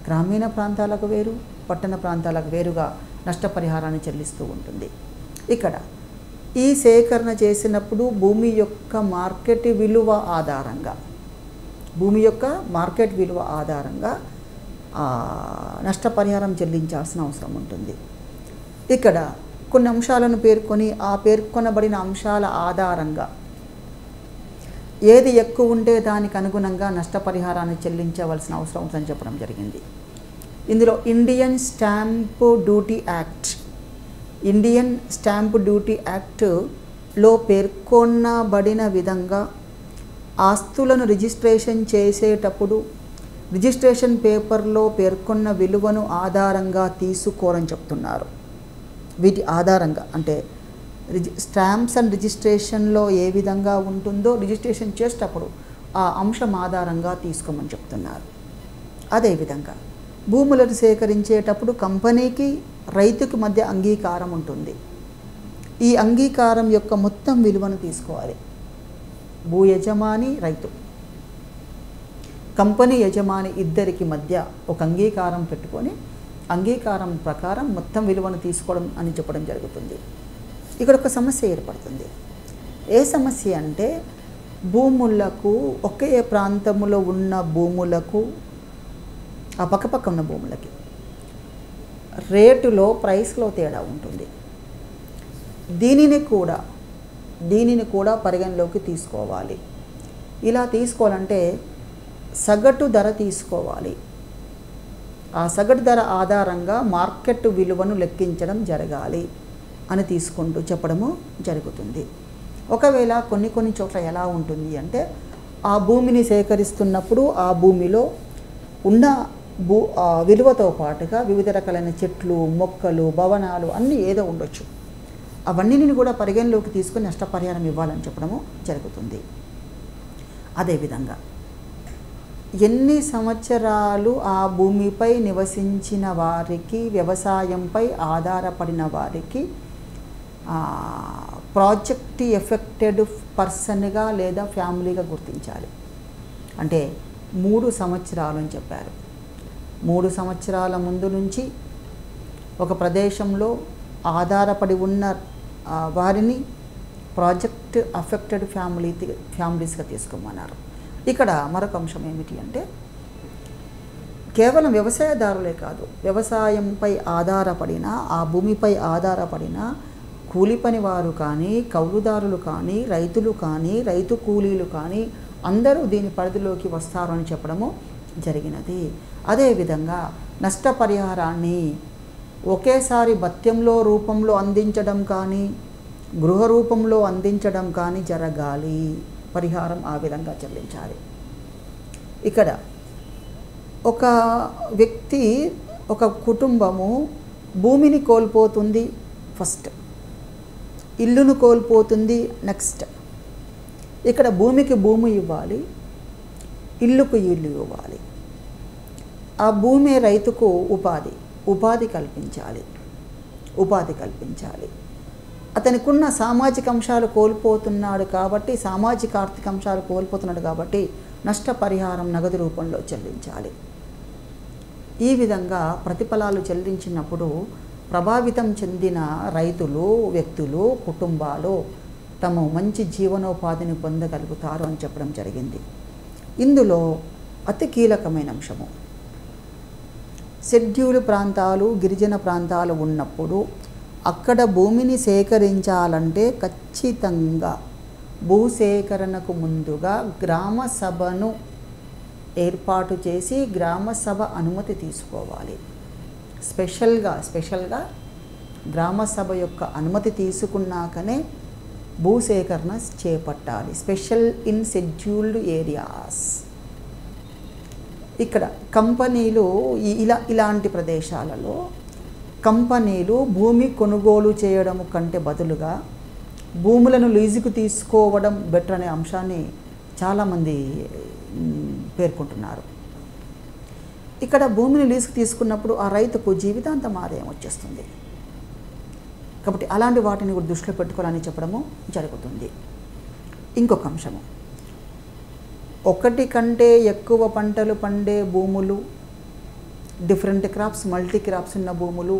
గ్రామీణ ప్రాంతాలకు వేరు, పట్టణ ప్రాంతాలకు వేరుగా నష్టపరిహారాన్ని చెల్లిస్తూ ఉంటుంది. ఇక్కడ ఈ సేకరణ చేసినప్పుడు భూమి యొక్క మార్కెట్ విలువ ఆధారంగా నష్టపరిహారం చెల్లించాల్సిన అవసరం ఉంటుంది. ఇక్కడ కొన్ని అంశాలను పేర్కొని ఆ పేర్కొనబడిన అంశాల ఆధారంగా ఏది ఎక్కువ ఉంటే దానికి అనుగుణంగా నష్టపరిహారాన్ని చెల్లించవలసిన అవసరం ఉందని చెప్పడం జరిగింది. ఇందులో ఇండియన్ స్టాంప్ డ్యూటీ యాక్ట్లో పేర్కొనబడిన విధంగా ఆస్తులను రిజిస్ట్రేషన్ చేసేటప్పుడు రిజిస్ట్రేషన్ పేపర్లో పేర్కొన్న విలువను ఆధారంగా తీసుకోరని చెప్తున్నారు. వీటి ఆధారంగా అంటే స్టాంప్స్ అండ్ రిజిస్ట్రేషన్లో ఏ విధంగా ఉంటుందో రిజిస్ట్రేషన్ చేసేటప్పుడు ఆ అంశం ఆధారంగా తీసుకోమని చెప్తున్నారు. అదేవిధంగా భూములను సేకరించేటప్పుడు కంపెనీకి రైతుకు మధ్య అంగీకారం ఉంటుంది. ఈ అంగీకారం యొక్క మొత్తం విలువను తీసుకోవాలి. భూ యజమాని, రైతు, కంపెనీ యజమాని ఇద్దరికి మధ్య ఒక అంగీకారం పెట్టుకొని అంగీకారం ప్రకారం మొత్తం విలువను తీసుకోవడం అని చెప్పడం జరుగుతుంది. ఇక్కడ ఒక సమస్య ఏర్పడుతుంది. ఏ సమస్య అంటే భూములకు ఒకే ప్రాంతంలో ఉన్న భూములకు ఆ పక్కపక్క ఉన్న భూములకి రేటులో ప్రైస్లో తేడా ఉంటుంది. దీనిని కూడా పరిగణలోకి తీసుకోవాలి. ఇలా తీసుకోవాలంటే సగటు ధర తీసుకోవాలి. ఆ సగటు ధర ఆధారంగా మార్కెట్ విలువను లెక్కించడం జరగాలి అని తీసుకుంటూ చెప్పడము జరుగుతుంది. ఒకవేళ కొన్ని చోట్ల ఎలా ఉంటుంది అంటే ఆ భూమిని సేకరిస్తున్నప్పుడు ఆ భూమిలో ఉన్న విలువతో పాటుగా వివిధ రకాలైన చెట్లు, మొక్కలు, భవనాలు అన్నీ ఏదో ఉండొచ్చు. అవన్నీ కూడా పరిగణలోకి తీసుకొని నష్టపరిహారం ఇవ్వాలని చెప్పడము జరుగుతుంది. అదేవిధంగా ఎన్ని సంవత్సరాలు ఆ భూమిపై నివసించిన వారికి, వ్యవసాయంపై ఆధారపడిన వారికి ప్రాజెక్ట్ ఎఫెక్టెడ్ పర్సన్గా లేదా ఫ్యామిలీగా గుర్తించాలి. అంటే 3 సంవత్సరాలు అని చెప్పారు. 3 సంవత్సరాల ముందు నుంచి ఒక ప్రదేశంలో ఆధారపడి ఉన్న వారిని ప్రాజెక్ట్ అఫెక్టెడ్ ఫ్యామిలీస్గా తీసుకోమన్నారు. ఇక్కడ మరొక అంశం ఏమిటి అంటే కేవలం వ్యవసాయదారులే కాదు, వ్యవసాయంపై ఆధారపడిన, ఆ భూమిపై ఆధారపడిన కూలి పని వారు కానీ, కౌలుదారులు కానీ, రైతులు కానీ, రైతు కూలీలు కానీ అందరూ దీని పరిధిలోకి వస్తారు అని చెప్పడము జరిగినది. అదేవిధంగా నష్టపరిహారాన్ని ఒకేసారి భత్యంలో రూపంలో అందించడం కానీ, గృహ రూపంలో అందించడం కానీ జరగాలి. పరిహారం ఆ విధంగా చెల్లించాలి. ఇక్కడ ఒక వ్యక్తి, ఒక కుటుంబము భూమిని కోల్పోతుంది ఫస్ట్, ఇల్లును కోల్పోతుంది నెక్స్ట్. ఇక్కడ భూమికి భూమి ఇవ్వాలి, ఇల్లుకు ఇల్లు ఇవ్వాలి. ఆ భూమి రైతుకు ఉపాధి కల్పించాలి. అతనికున్న సామాజిక అంశాలు కోల్పోతున్నాడు కాబట్టి, సామాజిక ఆర్థిక అంశాలు కోల్పోతున్నాడు కాబట్టి నష్టపరిహారం నగదు రూపంలో చెల్లించాలి. ఈ విధంగా ప్రతిఫలాలు చెల్లించినప్పుడు ప్రభావితం చెందిన రైతులు, వ్యక్తులు, కుటుంబాలు తమ మంచి జీవనోపాధిని పొందగలుగుతారు అని చెప్పడం జరిగింది. ఇందులో అతి కీలకమైన అంశము షెడ్యూల్ ప్రాంతాలు, గిరిజన ప్రాంతాలు ఉన్నప్పుడు అక్కడ భూమిని సేకరించాలంటే ఖచ్చితంగా భూసేకరణకు ముందుగా గ్రామ సభను ఏర్పాటు చేసి గ్రామ సభ అనుమతి తీసుకోవాలి. స్పెషల్గా గ్రామ సభ యొక్క అనుమతి తీసుకున్నాకనే భూసేకరణ చేపట్టాలి. Special in scheduled areas. ఇక్కడ కంపెనీలు ఇలాంటి ప్రదేశాలలో కంపెనీలు భూమి కొనుగోలు చేయడం కంటే బదులుగా భూములను లీజుకు తీసుకోవడం బెటర్ అనే అంశాన్ని చాలామంది పేర్కొంటున్నారు. ఇక్కడ భూమిని లీజుకు తీసుకున్నప్పుడు ఆ రైతుకు జీవితాంతం ఆదాయం వచ్చేస్తుంది. కాబట్టి అలాంటి వాటిని కూడా దృష్టిలో పెట్టుకోవాలని చెప్పడము జరుగుతుంది. ఇంకొక అంశము, ఒకటి కంటే ఎక్కువ పంటలు పండే భూములు, డిఫరెంట్ క్రాప్స్, మల్టీ క్రాప్స్ ఉన్న భూములు,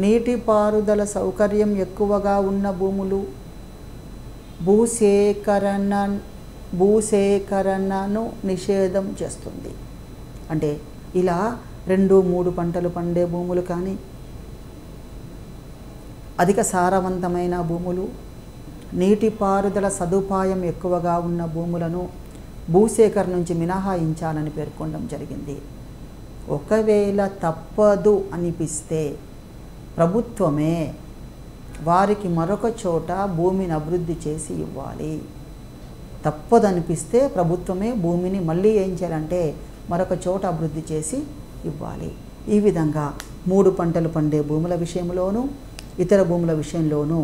నీటిపారుదల సౌకర్యం ఎక్కువగా ఉన్న భూములు, భూసేకరణను నిషేధం చేస్తుంది. అంటే ఇలా 2-3 పంటలు పండే భూములు కానీ, అధిక సారవంతమైన భూములు, నీటిపారుదల సదుపాయం ఎక్కువగా ఉన్న భూములను భూసేకరణ నుంచి మినహాయించాలని పేర్కొనడం జరిగింది. ఒకవేళ తప్పదు అనిపిస్తే ప్రభుత్వమే వారికి మరొక చోట భూమిని అభివృద్ధి చేసి ఇవ్వాలి. తప్పదనిపిస్తే ప్రభుత్వమే భూమిని మళ్ళీ ఏం చేయాలంటే మరొక చోట అభివృద్ధి చేసి ఇవ్వాలి. ఈ విధంగా 3 పంటలు పండే భూముల విషయంలోనూ ఇతర భూముల విషయంలోనూ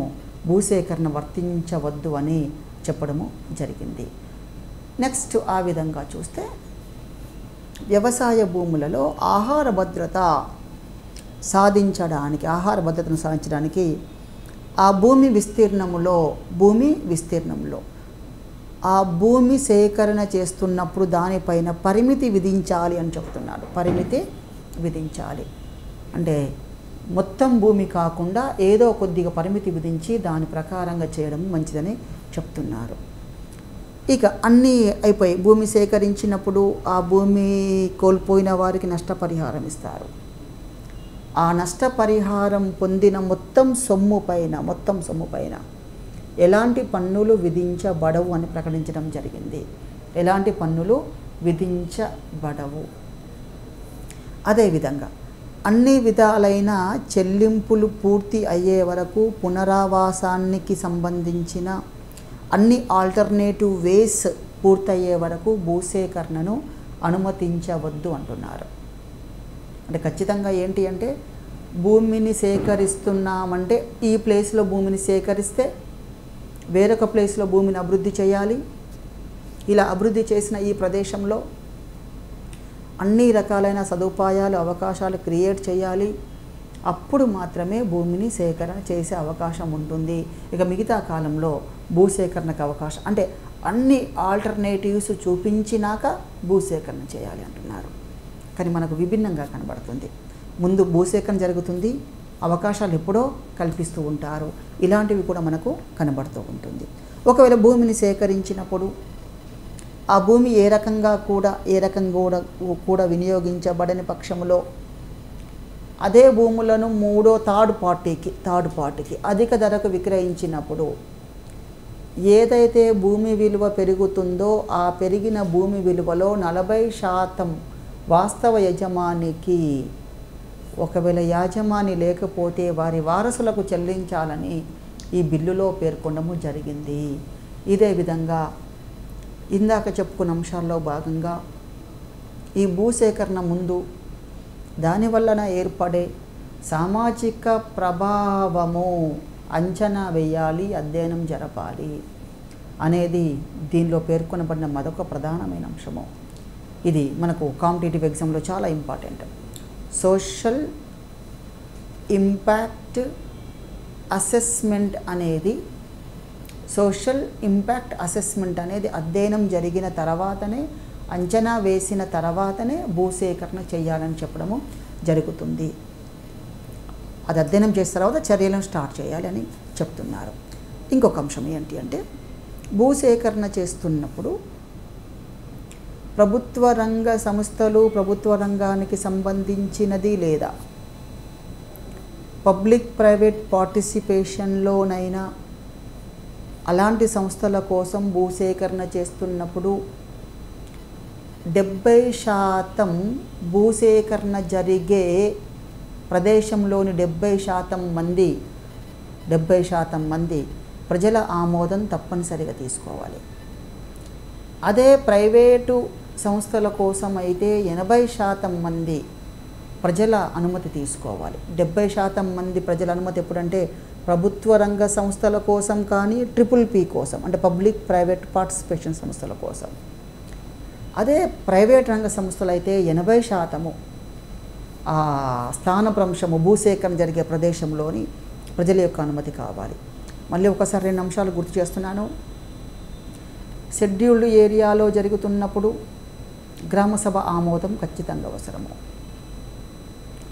భూసేకరణ వర్తించవద్దు అని చెప్పడము జరిగింది. నెక్స్ట్ ఆ విధంగా చూస్తే వ్యవసాయ భూములలో ఆహార భద్రతను సాధించడానికి ఆ భూమి విస్తీర్ణంలో ఆ భూమి సేకరణ చేస్తున్నప్పుడు దానిపైన పరిమితి విధించాలి అని చెప్తున్నాడు. పరిమితి విధించాలి అంటే మొత్తం భూమి కాకుండా ఏదో కొద్దిగా పరిమితి విధించి దాని ప్రకారంగా చేయడం మంచిదని చెప్తున్నారు. ఇక అన్నీ అయిపోయి భూమి సేకరించినప్పుడు ఆ భూమి కోల్పోయిన వారికి నష్టపరిహారం ఇస్తారు. ఆ నష్టపరిహారం పొందిన మొత్తం సొమ్ము పైన ఎలాంటి పన్నులు విధించబడవు అని ప్రకటించడం జరిగింది. ఎలాంటి పన్నులు విధించబడవు. అదేవిధంగా అన్ని విధాలైన చెల్లింపులు పూర్తి అయ్యే వరకు పునరావాసానికి సంబంధించిన అన్ని ఆల్టర్నేటివ్ వేస్ పూర్తయ్యే వరకు భూసేకరణను అనుమతించవద్దు అంటున్నారు. అంటే ఖచ్చితంగా ఏంటి అంటే భూమిని సేకరిస్తున్నామంటే ఈ ప్లేస్లో భూమిని సేకరిస్తే వేరొక ప్లేస్లో భూమిని అభివృద్ధి చేయాలి. ఇలా అభివృద్ధి చేసిన ఈ ప్రదేశంలో అన్ని రకాలైన సదుపాయాలు అవకాశాలు క్రియేట్ చేయాలి. అప్పుడు మాత్రమే భూమిని సేకరణ చేసే అవకాశం ఉంటుంది. ఇక మిగతా కాలంలో భూసేకరణకు అవకాశం అంటే అన్ని ఆల్టర్నేటివ్స్ చూపించినాక భూసేకరణ చేయాలి అంటున్నారు. కానీ మనకు విభిన్నంగా కనబడుతుంది. ముందు భూసేకరణ జరుగుతుంది, అవకాశాలు ఎప్పుడో కల్పిస్తూ ఉంటారు. ఇలాంటివి కూడా మనకు కనబడుతూ ఉంటుంది. ఒకవేళ భూమిని సేకరించినప్పుడు ఆ భూమి ఏ రకంగా కూడా వినియోగించబడని పక్షంలో అదే భూములను మూడో థర్డ్ పార్టీకి అధిక ధరకు విక్రయించినప్పుడు ఏదైతే భూమి విలువ పెరుగుతుందో ఆ పెరిగిన భూమి విలువలో 40% వాస్తవ యజమానికి, ఒకవేళ యాజమాని లేకపోతే వారి వారసులకు చెల్లించాలని ఈ బిల్లులో పేర్కొనడము జరిగింది. ఇదే విధంగా ఇందాక చెప్పుకున్న అంశాల్లో భాగంగా ఈ భూసేకరణ ముందు దానివలన ఏర్పడే సామాజిక ప్రభావము అంచనా వేయాలి, అధ్యయనం జరపాలి అనేది దీనిలో పేర్కొనబడిన మరొక ప్రధానమైన అంశము. ఇది మనకు కాంపిటేటివ్ ఎగ్జామ్లో చాలా ఇంపార్టెంట్. సోషల్ ఇంపాక్ట్ అసెస్మెంట్ అనేది అధ్యయనం జరిగిన తర్వాతనే, అంచనా వేసిన తర్వాతనే భూసేకరణ చేయాలని చెప్పడము జరుగుతుంది. అది అధ్యయనం చేసిన తర్వాత చర్యలను స్టార్ట్ చేయాలి అని చెప్తున్నారు. ఇంకొక అంశం ఏంటి అంటే భూసేకరణ చేస్తున్నప్పుడు ప్రభుత్వ రంగ సంస్థలు, ప్రభుత్వ రంగానికి సంబంధించినది లేదా పబ్లిక్ ప్రైవేట్ పార్టిసిపేషన్లోనైనా అలాంటి సంస్థల కోసం భూసేకరణ చేస్తున్నప్పుడు 70% భూసేకరణ జరిగే ప్రదేశంలోని 70% మంది ప్రజల ఆమోదం తప్పనిసరిగా తీసుకోవాలి. అదే ప్రైవేటు సంస్థల కోసం అయితే 80% మంది ప్రజల అనుమతి తీసుకోవాలి. 70% మంది ప్రజల అనుమతి ఎప్పుడంటే ప్రభుత్వ రంగ సంస్థల కోసం కానీ PPP కోసం అంటే పబ్లిక్ ప్రైవేట్ పార్టిసిపేషన్ సంస్థల కోసం. అదే ప్రైవేట్ రంగ సంస్థలు అయితే 80% ఆ స్థానభ్రంశము భూసేకరణ జరిగే ప్రదేశంలోని ప్రజల యొక్క అనుమతి కావాలి. మళ్ళీ ఒకసారి 2 అంశాలు గుర్తు చేస్తున్నాను. షెడ్యూల్డ్ ఏరియాలో జరుగుతున్నప్పుడు గ్రామసభ ఆమోదం ఖచ్చితంగా అవసరము.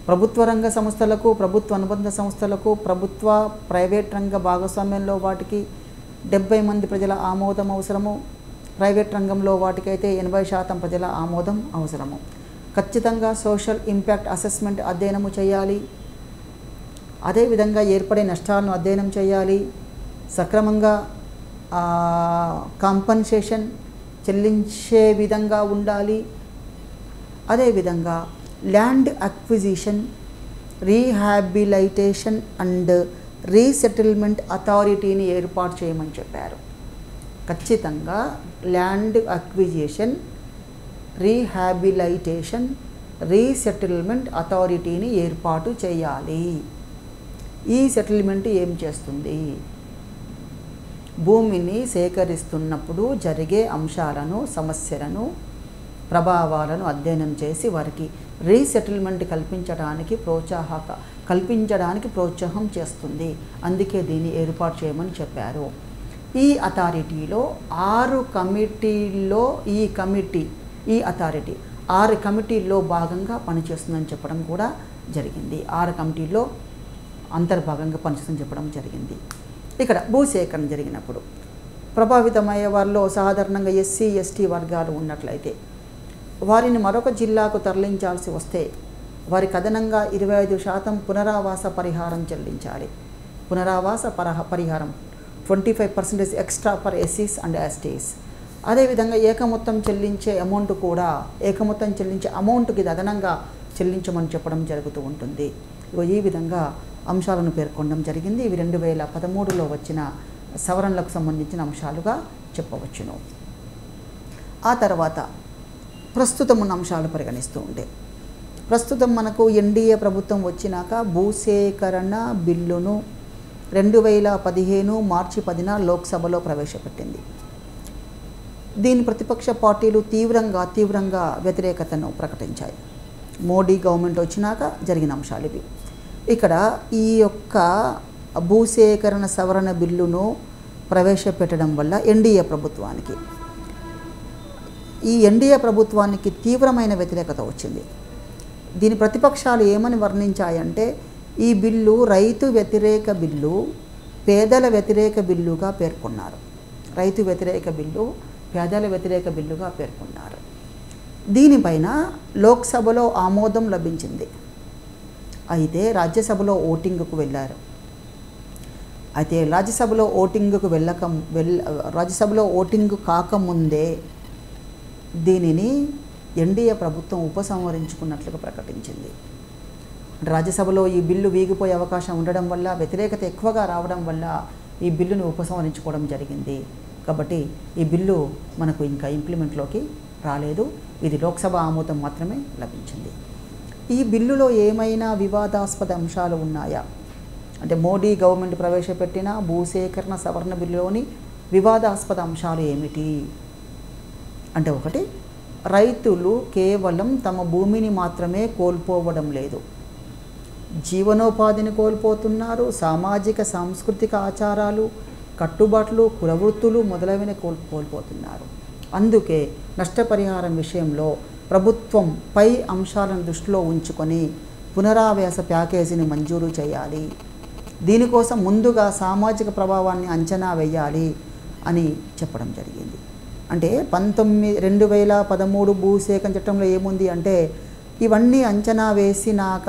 ప్రభుత్వ రంగ సంస్థలకు, ప్రభుత్వ అనుబంధ సంస్థలకు, ప్రభుత్వ ప్రైవేట్ రంగ భాగస్వామ్యంలో వాటికి 70 మంది ప్రజల ఆమోదం అవసరము. ప్రైవేట్ రంగంలో వాటికైతే 80% ప్రజల ఆమోదం అవసరము. ఖచ్చితంగా సోషల్ ఇంపాక్ట్ అసెస్మెంట్ అధ్యయనము చేయాలి. అదేవిధంగా ఏర్పడే నష్టాలను అధ్యయనం చేయాలి. సక్రమంగా కాంపన్సేషన్ చెల్లించే విధంగా ఉండాలి. అదేవిధంగా land acquisition, rehabilitation and resettlement అథారిటీని ఏర్పాటు చేయమని చెప్పారు. ఖచ్చితంగా ల్యాండ్ అక్విజిషన్, రీహాబిలైటేషన్ రీసెటిల్మెంట్ అథారిటీని ఏర్పాటు చేయాలి. ఈ సెటిల్మెంట్ ఏం చేస్తుంది? భూమిని సేకరిస్తున్నప్పుడు జరిగే అంశాలను, సమస్యలను, ప్రభావాలను అధ్యయనం చేసి వారికి రీసెటిల్మెంట్ కల్పించడానికి ప్రోత్సాహం చేస్తుంది. అందుకే దీన్ని ఏర్పాటు చేయమని చెప్పారు. ఈ అథారిటీలో 6 కమిటీల్లో ఈ అథారిటీ 6 కమిటీల్లో భాగంగా పనిచేస్తుందని చెప్పడం కూడా జరిగింది. 6 కమిటీల్లో అంతర్భాగంగా పనిచేస్తుందని చెప్పడం జరిగింది. ఇక్కడ భూసేకరణ జరిగినప్పుడు ప్రభావితమయ్యే వారిలో సాధారణంగా ఎస్సీ, ఎస్టీ వర్గాలు ఉన్నట్లయితే వారిని మరొక జిల్లాకు తరలించాల్సి వస్తే వారికి అదనంగా 25% పునరావాస పరిహారం చెల్లించాలి. పునరావాస పరిహారం 25% ఎక్స్ట్రా ఫర్ ఎస్సీస్ అండ్ ఎస్టీస్. అదేవిధంగా ఏకమొత్తం చెల్లించే అమౌంట్కి అదనంగా చెల్లించమని చెప్పడం జరుగుతూ ఉంటుంది. ఈ విధంగా అంశాలను పేర్కొనడం జరిగింది. ఇవి 2013లో వచ్చిన సవరణలకు సంబంధించిన అంశాలుగా చెప్పవచ్చును. ఆ తర్వాత ప్రస్తుతం ఉన్న అంశాలు పరిగణిస్తూ ఉంటే ప్రస్తుతం మనకు ఎన్డీఏ ప్రభుత్వం వచ్చినాక భూసేకరణ బిల్లును 2015 మార్చి 10న లోక్సభలో ప్రవేశపెట్టింది. దీని ప్రతిపక్ష పార్టీలు తీవ్రంగా వ్యతిరేకతను ప్రకటించాయి. మోడీ గవర్నమెంట్ వచ్చినాక జరిగిన అంశాలు ఇవి. ఇక్కడ ఈ యొక్క భూసేకరణ సవరణ బిల్లును ప్రవేశపెట్టడం వల్ల ఎన్డీఏ ప్రభుత్వానికి తీవ్రమైన వ్యతిరేకత వచ్చింది. దీని ప్రతిపక్షాలు ఏమని వర్ణించాయంటే ఈ బిల్లు రైతు వ్యతిరేక బిల్లు, పేదల వ్యతిరేక బిల్లుగా పేర్కొన్నారు. దీనిపైన లోక్సభలో ఆమోదం లభించింది. అయితే రాజ్యసభలో ఓటింగ్కు వెళ్ళారు. రాజ్యసభలో ఓటింగ్ కాకముందే దీనిని ఎన్డీఏ ప్రభుత్వం ఉపసంహరించుకున్నట్లుగా ప్రకటించింది. రాజ్యసభలో ఈ బిల్లు వీగిపోయే అవకాశం ఉండడం వల్ల, వ్యతిరేకత ఎక్కువగా రావడం వల్ల ఈ బిల్లును ఉపసంహరించుకోవడం జరిగింది. కాబట్టి ఈ బిల్లు మనకు ఇంకా ఇంప్లిమెంట్లోకి రాలేదు. ఇది లోక్సభ ఆమోదం మాత్రమే లభించింది. ఈ బిల్లులో ఏమైనా వివాదాస్పద అంశాలు ఉన్నాయా అంటే మోడీ గవర్నమెంట్ ప్రవేశపెట్టిన భూసేకరణ సవరణ బిల్లులోని వివాదాస్పద అంశాలు ఏమిటి అంటే, ఒకటి, రైతులు కేవలం తమ భూమిని మాత్రమే కోల్పోవడం లేదు, జీవనోపాధిని కోల్పోతున్నారు. సామాజిక సాంస్కృతిక ఆచారాలు, కట్టుబాట్లు, కులవృత్తులు మొదలైనవి కోల్పోతున్నారు. అందుకే నష్టపరిహారం విషయంలో ప్రభుత్వం పై అంశాలను దృష్టిలో ఉంచుకొని పునరావాస ప్యాకేజీని మంజూరు చేయాలి. దీనికోసం ముందుగా సామాజిక ప్రభావాన్ని అంచనా వేయాలి అని చెప్పడం జరిగింది. అంటే 2013 భూసేకరణ చట్టంలో ఏముంది అంటే ఇవన్నీ అంచనా వేసినాక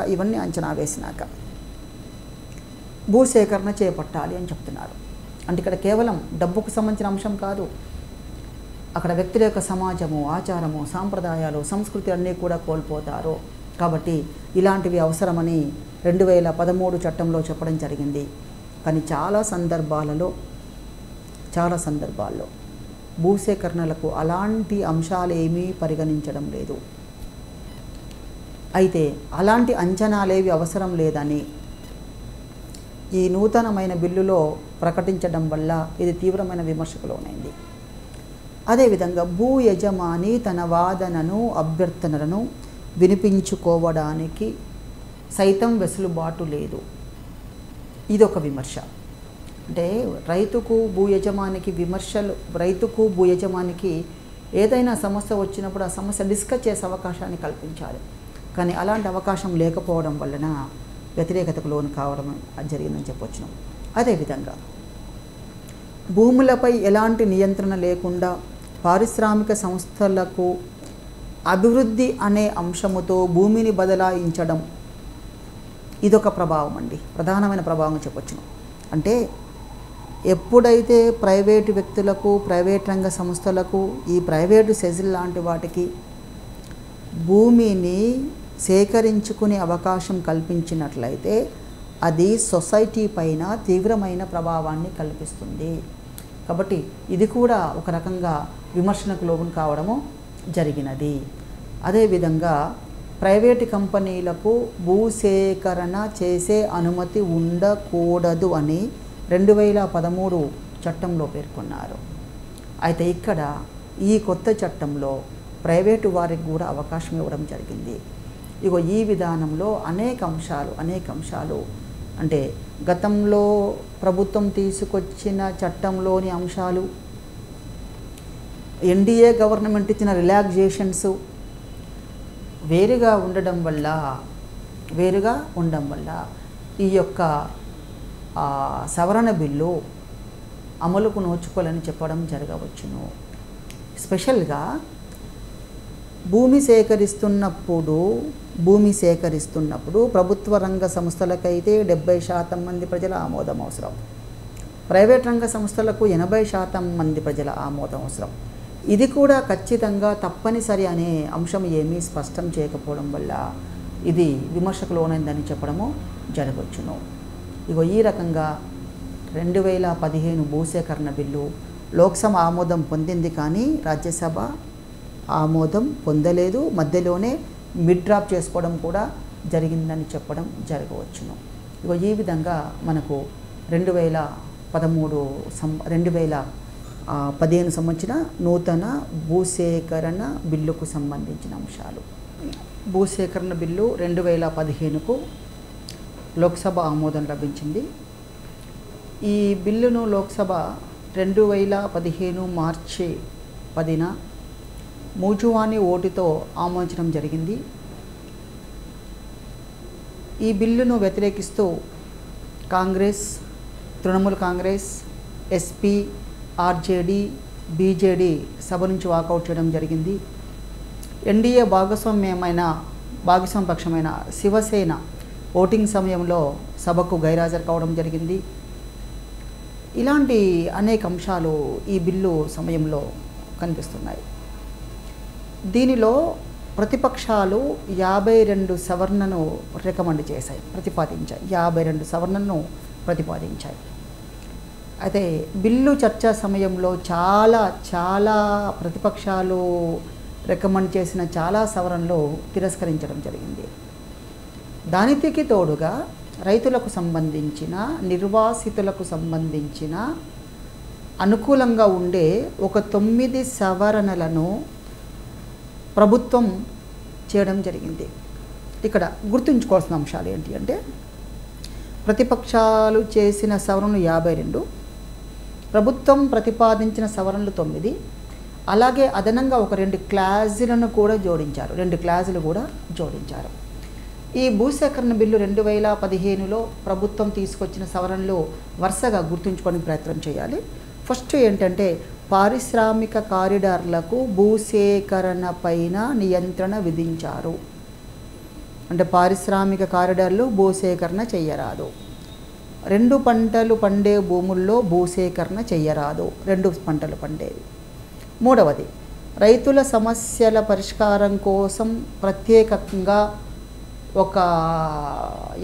భూసేకరణ చేపట్టాలి అని చెప్తున్నారు. అంటే ఇక్కడ కేవలం డబ్బుకు సంబంధించిన అంశం కాదు, అక్కడ వ్యక్తుల యొక్క సమాజము, ఆచారము, సాంప్రదాయాలు, సంస్కృతి అన్నీ కూడా కోల్పోతారు. కాబట్టి ఇలాంటివి అవసరమని 2013 చట్టంలో చెప్పడం జరిగింది. కానీ చాలా సందర్భాల్లో భూసేకరణలకు అలాంటి అంశాలు ఏమీ పరిగణించడం లేదు. అయితే అలాంటి అంచనాలేవి అవసరం లేదని ఈ నూతనమైన బిల్లులో ప్రకటించడం వల్ల ఇది తీవ్రమైన విమర్శకు లోనైంది. అదేవిధంగా భూ యజమాని తన వాదనను, అభ్యర్థనలను వినిపించుకోవడానికి సైతం వెసులుబాటు లేదు. ఇదొక విమర్శ. అంటే రైతుకు భూ యజమానికి ఏదైనా సమస్య వచ్చినప్పుడు ఆ సమస్య డిస్కస్ చేసే అవకాశాన్ని కల్పించాలి. కానీ అలాంటి అవకాశం లేకపోవడం వలన వ్యతిరేకతకు లోను కావడం జరిగిందని చెప్పొచ్చు. అదేవిధంగా భూములపై ఎలాంటి నియంత్రణ లేకుండా పారిశ్రామిక సంస్థలకు అభివృద్ధి అనే అంశముతో భూమిని బదలాయించడం ఇదొక ప్రభావం అండి, ప్రధానమైన ప్రభావం చెప్పొచ్చును. అంటే ఎప్పుడైతే ప్రైవేటు వ్యక్తులకు, ప్రైవేట్ రంగ సంస్థలకు, ఈ ప్రైవేటు సెజిల్ లాంటి వాటికి భూమిని సేకరించుకునే అవకాశం కల్పించినట్లయితే అది సొసైటీ పైన తీవ్రమైన ప్రభావాన్ని కల్పిస్తుంది. కాబట్టి ఇది కూడా ఒక రకంగా విమర్శనకు లోను కావడము జరిగినది. అదేవిధంగా ప్రైవేటు కంపెనీలకు భూసేకరణ చేసే అనుమతి ఉండకూడదు అని 2013 చట్టంలో పేర్కొన్నారు. అయితే ఇక్కడ ఈ కొత్త చట్టంలో ప్రైవేటు వారికి కూడా అవకాశం ఇవ్వడం జరిగింది. ఇగో ఈ విధానంలో అనేక అంశాలు అంటే గతంలో ప్రభుత్వం తీసుకొచ్చిన చట్టంలోని అంశాలు, ఎన్డీఏ గవర్నమెంట్ ఇచ్చిన రిలాక్సేషన్స్ వేరుగా ఉండడం వల్ల ఈ యొక్క సవరణ బిల్లు అమలుకు నోచుకోవాలని చెప్పడం జరగవచ్చును. స్పెషల్గా భూమి సేకరిస్తున్నప్పుడు ప్రభుత్వ రంగ సంస్థలకైతే 70% మంది ప్రజల ఆమోదం అవసరం, ప్రైవేట్ రంగ సంస్థలకు 80% మంది ప్రజల ఆమోదం అవసరం. ఇది కూడా ఖచ్చితంగా తప్పనిసరి అనే అంశం ఏమీ స్పష్టం చేయకపోవడం వల్ల ఇది విమర్శకు లోనైందని చెప్పడము జరగవచ్చును. ఇగో ఈ రకంగా 2015 భూసేకరణ బిల్లు లోక్సభ ఆమోదం పొందింది, కానీ రాజ్యసభ ఆమోదం పొందలేదు. మధ్యలోనే మిడ్ డ్రాప్ చేసుకోవడం కూడా జరిగిందని చెప్పడం జరగవచ్చును. ఇగో ఈ విధంగా మనకు 2015 సంబంధించిన నూతన భూసేకరణ బిల్లుకు సంబంధించిన అంశాలు. భూసేకరణ బిల్లు 2015కు లోక్సభ ఆమోదం లభించింది. ఈ బిల్లును లోక్సభ 2015 మార్చి 10న మూజువాని ఓటుతో ఆమోదించడం జరిగింది. ఈ బిల్లును వ్యతిరేకిస్తూ Congress, Trinamool Congress, SP, RJD, BJD సభ నుంచి వాకౌట్ చేయడం జరిగింది. ఎన్డీఏ భాగస్వామ్య పక్షమైన శివసేన ఓటింగ్ సమయంలో సభకు గైర్హాజరు కావడం జరిగింది. ఇలాంటి అనేక అంశాలు ఈ బిల్లు సమయంలో కనిపిస్తున్నాయి. దీనిలో ప్రతిపక్షాలు 52 సవరణను ప్రతిపాదించాయి. 52 సవరణను ప్రతిపాదించాయి. అయితే బిల్లు చర్చా సమయంలో చాలా ప్రతిపక్షాలు రికమెండ్ చేసిన చాలా సవరణలు తిరస్కరించడం జరిగింది. దానికి తోడుగా రైతులకు సంబంధించిన, నిర్వాసితులకు సంబంధించిన అనుకూలంగా ఉండే ఒక 9 సవరణలను ప్రభుత్వం చేయడం జరిగింది. ఇక్కడ గుర్తుంచుకోవాల్సిన అంశాలు ఏంటి అంటే, ప్రతిపక్షాలు చేసిన సవరణలు 52, ప్రభుత్వం ప్రతిపాదించిన సవరణలు 9, అలాగే అదనంగా ఒక 2 క్లాజులను కూడా జోడించారు. 2 క్లాజులు కూడా జోడించారు. ఈ భూసేకరణ బిల్లు 2015లో ప్రభుత్వం తీసుకొచ్చిన సవరణలు వరుసగా గుర్తుంచుకోవడానికి ప్రయత్నం చేయాలి. ఫస్ట్ ఏంటంటే, పారిశ్రామిక కారిడార్లకు భూసేకరణ పైన నియంత్రణ విధించారు. అంటే పారిశ్రామిక కారిడార్లు భూసేకరణ చెయ్యరాదు. 2 పంటలు పండే భూముల్లో భూసేకరణ చెయ్యరాదు, 2 పంటలు పండేవి. మూడవది, రైతుల సమస్యల పరిష్కారం కోసం ప్రత్యేకంగా ఒక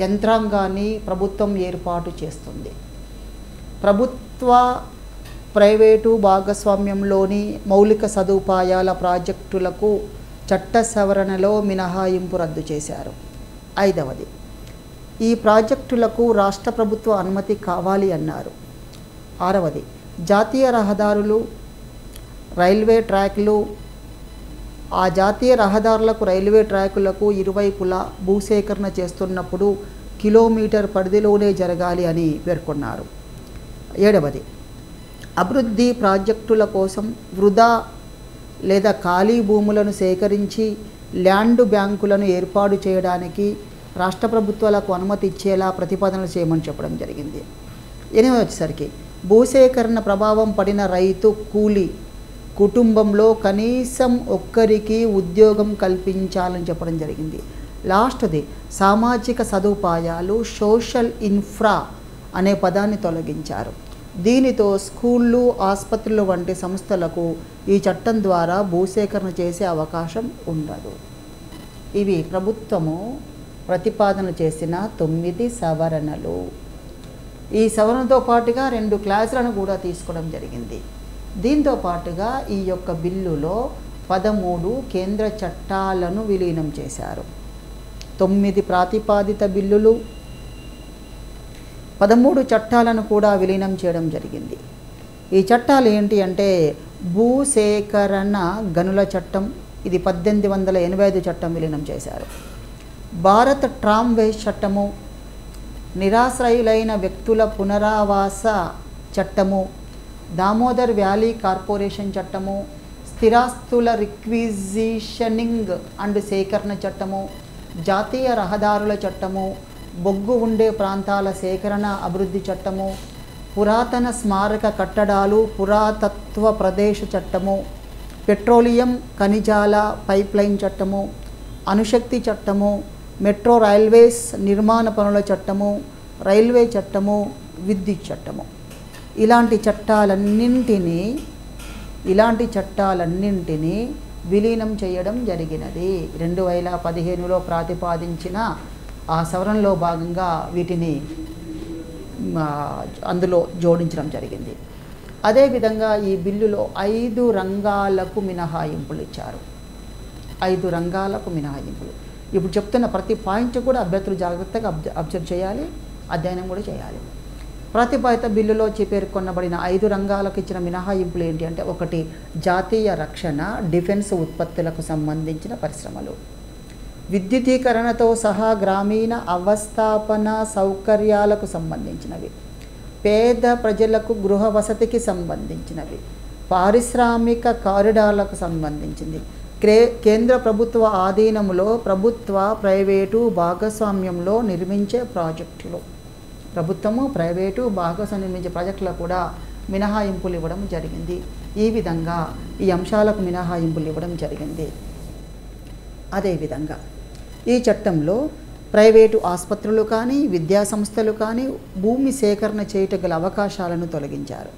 యంత్రాంగాన్ని ప్రభుత్వం ఏర్పాటు చేస్తుంది. ప్రభుత్వ ప్రైవేటు భాగస్వామ్యంలోని మౌలిక సదుపాయాల ప్రాజెక్టులకు చట్ట సవరణలో మినహాయింపు రద్దు చేశారు. 5వది, ఈ ప్రాజెక్టులకు రాష్ట్ర ప్రభుత్వ అనుమతి కావాలి అన్నారు. 6వది, జాతీయ రహదారులు, రైల్వే ట్రాక్లు, ఆ జాతీయ రహదారులకు, రైల్వే ట్రాకులకు ఇరువైపులా భూసేకరణ చేస్తున్నప్పుడు కిలోమీటర్ పరిధిలోనే జరగాలి అని పేర్కొన్నారు. 7వది, అభివృద్ధి ప్రాజెక్టుల కోసం వృధా లేదా ఖాళీ భూములను సేకరించి ల్యాండ్ బ్యాంకులను ఏర్పాటు చేయడానికి రాష్ట్ర ప్రభుత్వాలకు అనుమతి ఇచ్చేలా ప్రతిపాదనలు చేయమని చెప్పడం జరిగింది. 8వది వచ్చేసరికి, భూసేకరణ ప్రభావం పడిన రైతు కూలీ కుటుంబంలో కనీసం ఒక్కరికి ఉద్యోగం కల్పించాలని చెప్పడం జరిగింది. లాస్ట్ది, సామాజిక సదుపాయాలు, సోషల్ ఇన్ఫ్రా అనే పదాన్ని తొలగించారు. దీనితో స్కూళ్ళు, ఆసుపత్రులు వంటి సంస్థలకు ఈ చట్టం ద్వారా భూసేకరణ చేసే అవకాశం ఉండదు. ఇవి ప్రభుత్వము ప్రతిపాదన చేసిన 9 సవరణలు. ఈ సవరణతో పాటుగా 2 క్లాసులను కూడా తీసుకోవడం జరిగింది. దీంతో పాటుగా ఈ యొక్క బిల్లులో 13 కేంద్ర చట్టాలను విలీనం చేశారు. 9 ప్రతిపాదిత బిల్లులు, 13 చట్టాలను కూడా విలీనం చేయడం జరిగింది. ఈ చట్టాలు ఏంటి అంటే భూసేకరణ గనుల చట్టం, ఇది 1885 చట్టం విలీనం చేశారు. భారత ట్రామ్వేస్ చట్టము, నిరాశ్రయులైన వ్యక్తుల పునరావాస చట్టము, దామోదర్ వ్యాలీ కార్పొరేషన్ చట్టము, స్థిరాస్తుల రిక్విజిషనింగ్ అండ్ సేకరణ చట్టము, జాతీయ రహదారుల చట్టము, బొగ్గు ఉండే ప్రాంతాల సేకరణ అభివృద్ధి చట్టము, పురాతన స్మారక కట్టడాలు పురాతత్వ ప్రదేశ చట్టము, పెట్రోలియం ఖనిజాల పైప్లైన్ చట్టము, అణుశక్తి చట్టము, మెట్రో రైల్వేస్ నిర్మాణ పనుల చట్టము, రైల్వే చట్టము, విద్యుత్ చట్టము. ఇలాంటి చట్టాలన్నింటినీ విలీనం చేయడం జరిగినది. 2015లో ప్రతిపాదించిన ఆ సవరణలో భాగంగా వీటిని అందులో జోడించడం జరిగింది. అదేవిధంగా ఈ బిల్లులో 5 రంగాలకు మినహాయింపులు ఇచ్చారు. 5 రంగాలకు మినహాయింపులు. ఇప్పుడు చెప్తున్న ప్రతి పాయింట్ కూడా అభ్యర్థులు జాగ్రత్తగా అబ్జర్వ్ చేయాలి, అధ్యయనం కూడా చేయాలి. ప్రతిపాదిత బిల్లులో పేర్కొనబడిన 5 రంగాలకు ఇచ్చిన మినహాయింపులు ఏంటి అంటే, 1 జాతీయ రక్షణ డిఫెన్స్ ఉత్పత్తులకు సంబంధించిన పరిశ్రమలు, విద్యుదీకరణతో సహా గ్రామీణ అవస్థాపన సౌకర్యాలకు సంబంధించినవి, పేద ప్రజలకు గృహ వసతికి సంబంధించినవి, పారిశ్రామిక కారిడార్లకు సంబంధించింది, కేంద్ర ప్రభుత్వ ఆధీనంలో ప్రభుత్వ ప్రైవేటు భాగస్వామ్యంలో నిర్మించే ప్రాజెక్టులు, ప్రభుత్వము ప్రైవేటు భాగస్వామ్యం నిర్మించే ప్రాజెక్టులకు కూడా మినహాయింపులు ఇవ్వడం జరిగింది. ఈ విధంగా ఈ అంశాలకు మినహాయింపులు ఇవ్వడం జరిగింది. అదేవిధంగా ఈ చట్టంలో ప్రైవేటు ఆసుపత్రులు కానీ విద్యా సంస్థలు కానీ భూమి సేకరణ చేయటం గల అవకాశాలను తొలగించారు.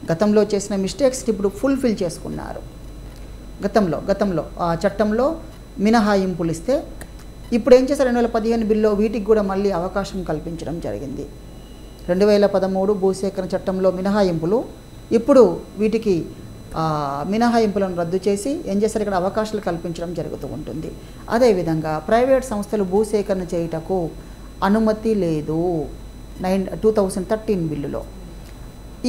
గతంలో చేసిన మిస్టేక్స్ ఇప్పుడు ఫుల్ఫిల్ చేసుకున్నారు. గతంలో ఆ చట్టంలో మినహాయింపులు ఇస్తే ఇప్పుడు ఏం చేశారు, 2015 బిల్లో వీటికి కూడా మళ్ళీ అవకాశం కల్పించడం జరిగింది. 2013 భూసేకరణ చట్టంలో మినహాయింపులు, ఇప్పుడు వీటికి మినహాయింపులను రద్దు చేసి ఏం చేస్తారు, ఇక్కడ అవకాశాలు కల్పించడం జరుగుతూ ఉంటుంది. అదేవిధంగా ప్రైవేట్ సంస్థలు భూసేకరణ చేయుటకు అనుమతి లేదు 2013 బిల్లులో.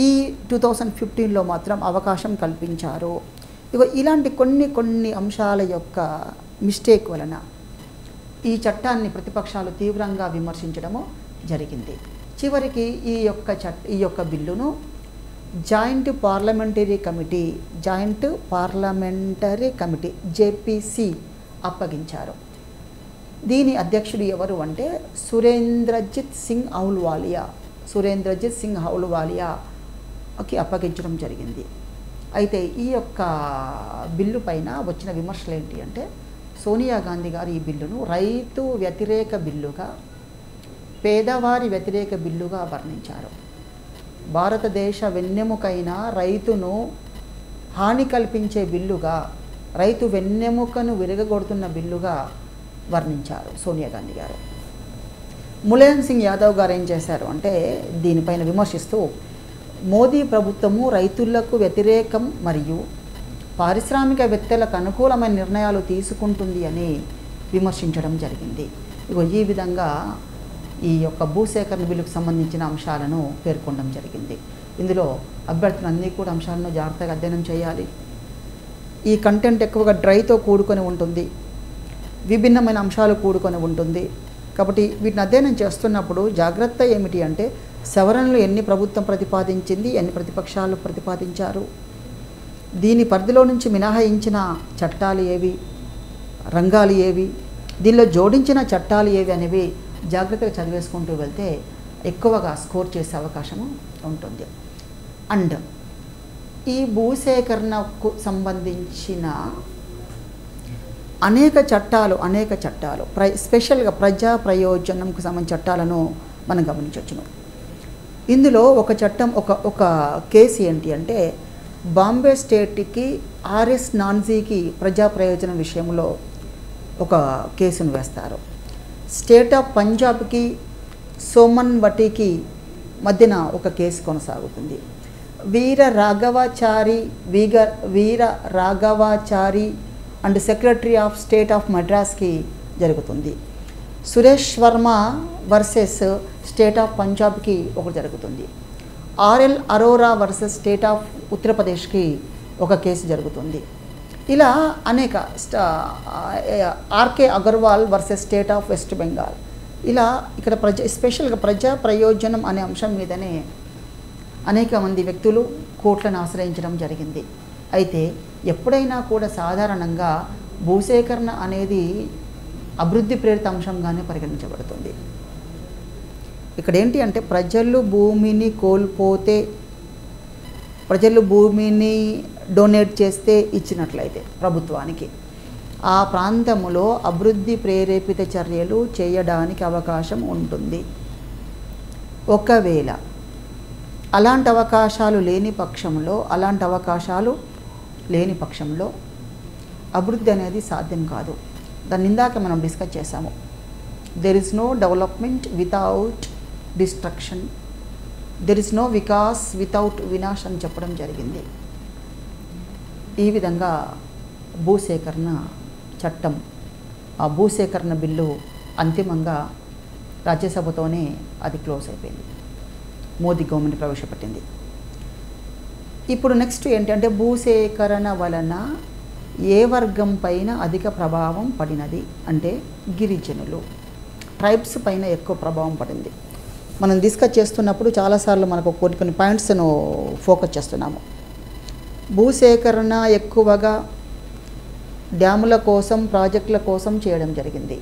ఈ 2015లో మాత్రం అవకాశం కల్పించారు. ఇలాంటి కొన్ని అంశాల యొక్క మిస్టేక్ వలన ఈ చట్టాన్ని ప్రతిపక్షాలు తీవ్రంగా విమర్శించడము జరిగింది. చివరికి ఈ యొక్క బిల్లును జాయింట్ పార్లమెంటరీ కమిటీ జేపీసీ అప్పగించారు. దీని అధ్యక్షుడు ఎవరు అంటే సురేంద్రజిత్ సింగ్ అహ్లూవాలియాకి అప్పగించడం జరిగింది. అయితే ఈ యొక్క బిల్లు పైన వచ్చిన విమర్శలు ఏంటి అంటే, సోనియా గాంధీ గారు ఈ బిల్లును రైతు వ్యతిరేక బిల్లుగా, పేదవారి వ్యతిరేక బిల్లుగా వర్ణించారు. భారతదేశ వెన్నెముకైన రైతును హాని కల్పించే బిల్లుగా, రైతు వెన్నెముకను విరగగొడుతున్న బిల్లుగా వర్ణించారు సోనియా గాంధీ గారు. ములాయం సింగ్ యాదవ్ గారు ఏం చేశారు అంటే, దీనిపైన విమర్శిస్తూ మోదీ ప్రభుత్వము రైతులకు వ్యతిరేకం మరియు పారిశ్రామికవేత్తలకు అనుకూలమైన నిర్ణయాలు తీసుకుంటుంది అని విమర్శించడం జరిగింది. ఈ విధంగా ఈ యొక్క భూసేకరణ బిల్లుకు సంబంధించిన అంశాలను పేర్కొనడం జరిగింది. ఇందులో అభ్యర్థులు అన్నీ కూడా అంశాలను జాగ్రత్తగా అధ్యయనం చేయాలి. ఈ కంటెంట్ ఎక్కువగా డ్రైతో కూడుకొని ఉంటుంది, విభిన్నమైన అంశాలు కూడుకొని ఉంటుంది. కాబట్టి వీటిని అధ్యయనం చేస్తున్నప్పుడు జాగ్రత్త ఏమిటి అంటే, సవరణలు ఎన్ని ప్రభుత్వం ప్రతిపాదించింది, ఎన్ని ప్రతిపక్షాలు ప్రతిపాదించారు, దీని పరిధిలో నుంచి మినహాయించిన చట్టాలు ఏవి, రంగాలు ఏవి, దీనిలో జోడించిన చట్టాలు ఏవి అనేవి జాగ్రత్తగా చదివేసుకుంటూ వెళ్తే ఎక్కువగా స్కోర్ చేసే అవకాశము ఉంటుంది. అండ్ ఈ భూసేకరణకు సంబంధించిన అనేక చట్టాలు స్పెషల్గా ప్రజా ప్రయోజనంకు సంబంధించిన చట్టాలను మనం గమనించవచ్చును. ఇందులో ఒక చట్టం, ఒక కేసు ఏంటి అంటే, బాంబే స్టేట్కి ఆర్ఎస్ నాన్జీకి ప్రజా ప్రయోజనం విషయంలో ఒక కేసును వేస్తారు. స్టేట్ ఆఫ్ పంజాబ్కి సోమన్వటికి మధ్యన ఒక కేసు కొనసాగుతుంది. Veera Raghavachari and secretary of state of మద్రాస్కి జరుగుతుంది. Suresh Verma versus state of పంజాబ్కి ఒకటి జరుగుతుంది. RL Arora versus state of ఉత్తరప్రదేశ్కి ఒక కేసు జరుగుతుంది. ఇలా అనేక RK Agarwal versus state of West Bengal, ఇలా ఇక్కడ స్పెషల్గా ప్రజా ప్రయోజనం అనే అంశం మీదనే అనేక మంది వ్యక్తులు కోర్టులను ఆశ్రయించడం జరిగింది. అయితే ఎప్పుడైనా కూడా సాధారణంగా భూసేకరణ అనేది అభివృద్ధి ప్రేరిత అంశంగానే పరిగణించబడుతుంది. ఇక్కడ ఏంటి అంటే ప్రజలు భూమిని డొనేట్ చేస్తే ఇచ్చినట్లయితే ప్రభుత్వానికి ఆ ప్రాంతంలో అభివృద్ధి ప్రేరేపిత చర్యలు చేయడానికి అవకాశం ఉంటుంది. ఒకవేళ అలాంటి అవకాశాలు లేని పక్షంలో అభివృద్ధి అనేది సాధ్యం కాదు. దాన్ని ఇందాక మనం డిస్కస్ చేసాము. There is no development without destruction, there is no vikas without vinash అని చెప్పడం జరిగింది. ఈ విధంగా భూసేకరణ చట్టం, ఆ భూసేకరణ బిల్లు అంతిమంగా రాజ్యసభతోనే అది క్లోజ్ అయిపోయింది. మోదీ గవర్నమెంట్ ప్రవేశపెట్టింది. ఇప్పుడు నెక్స్ట్ ఏంటంటే భూసేకరణ వలన ఏ వర్గం పైన అధిక ప్రభావం పడినది అంటే గిరిజనులు, ట్రైబ్స్ పైన ఎక్కువ ప్రభావం పడింది. మనం డిస్కస్ చేస్తున్నప్పుడు చాలాసార్లు మనకు కొన్ని పాయింట్స్ను ఫోకస్ చేస్తున్నాము. భూసేకరణ ఎక్కువగా డ్యాముల కోసం, ప్రాజెక్టుల కోసం చేయడం జరిగింది.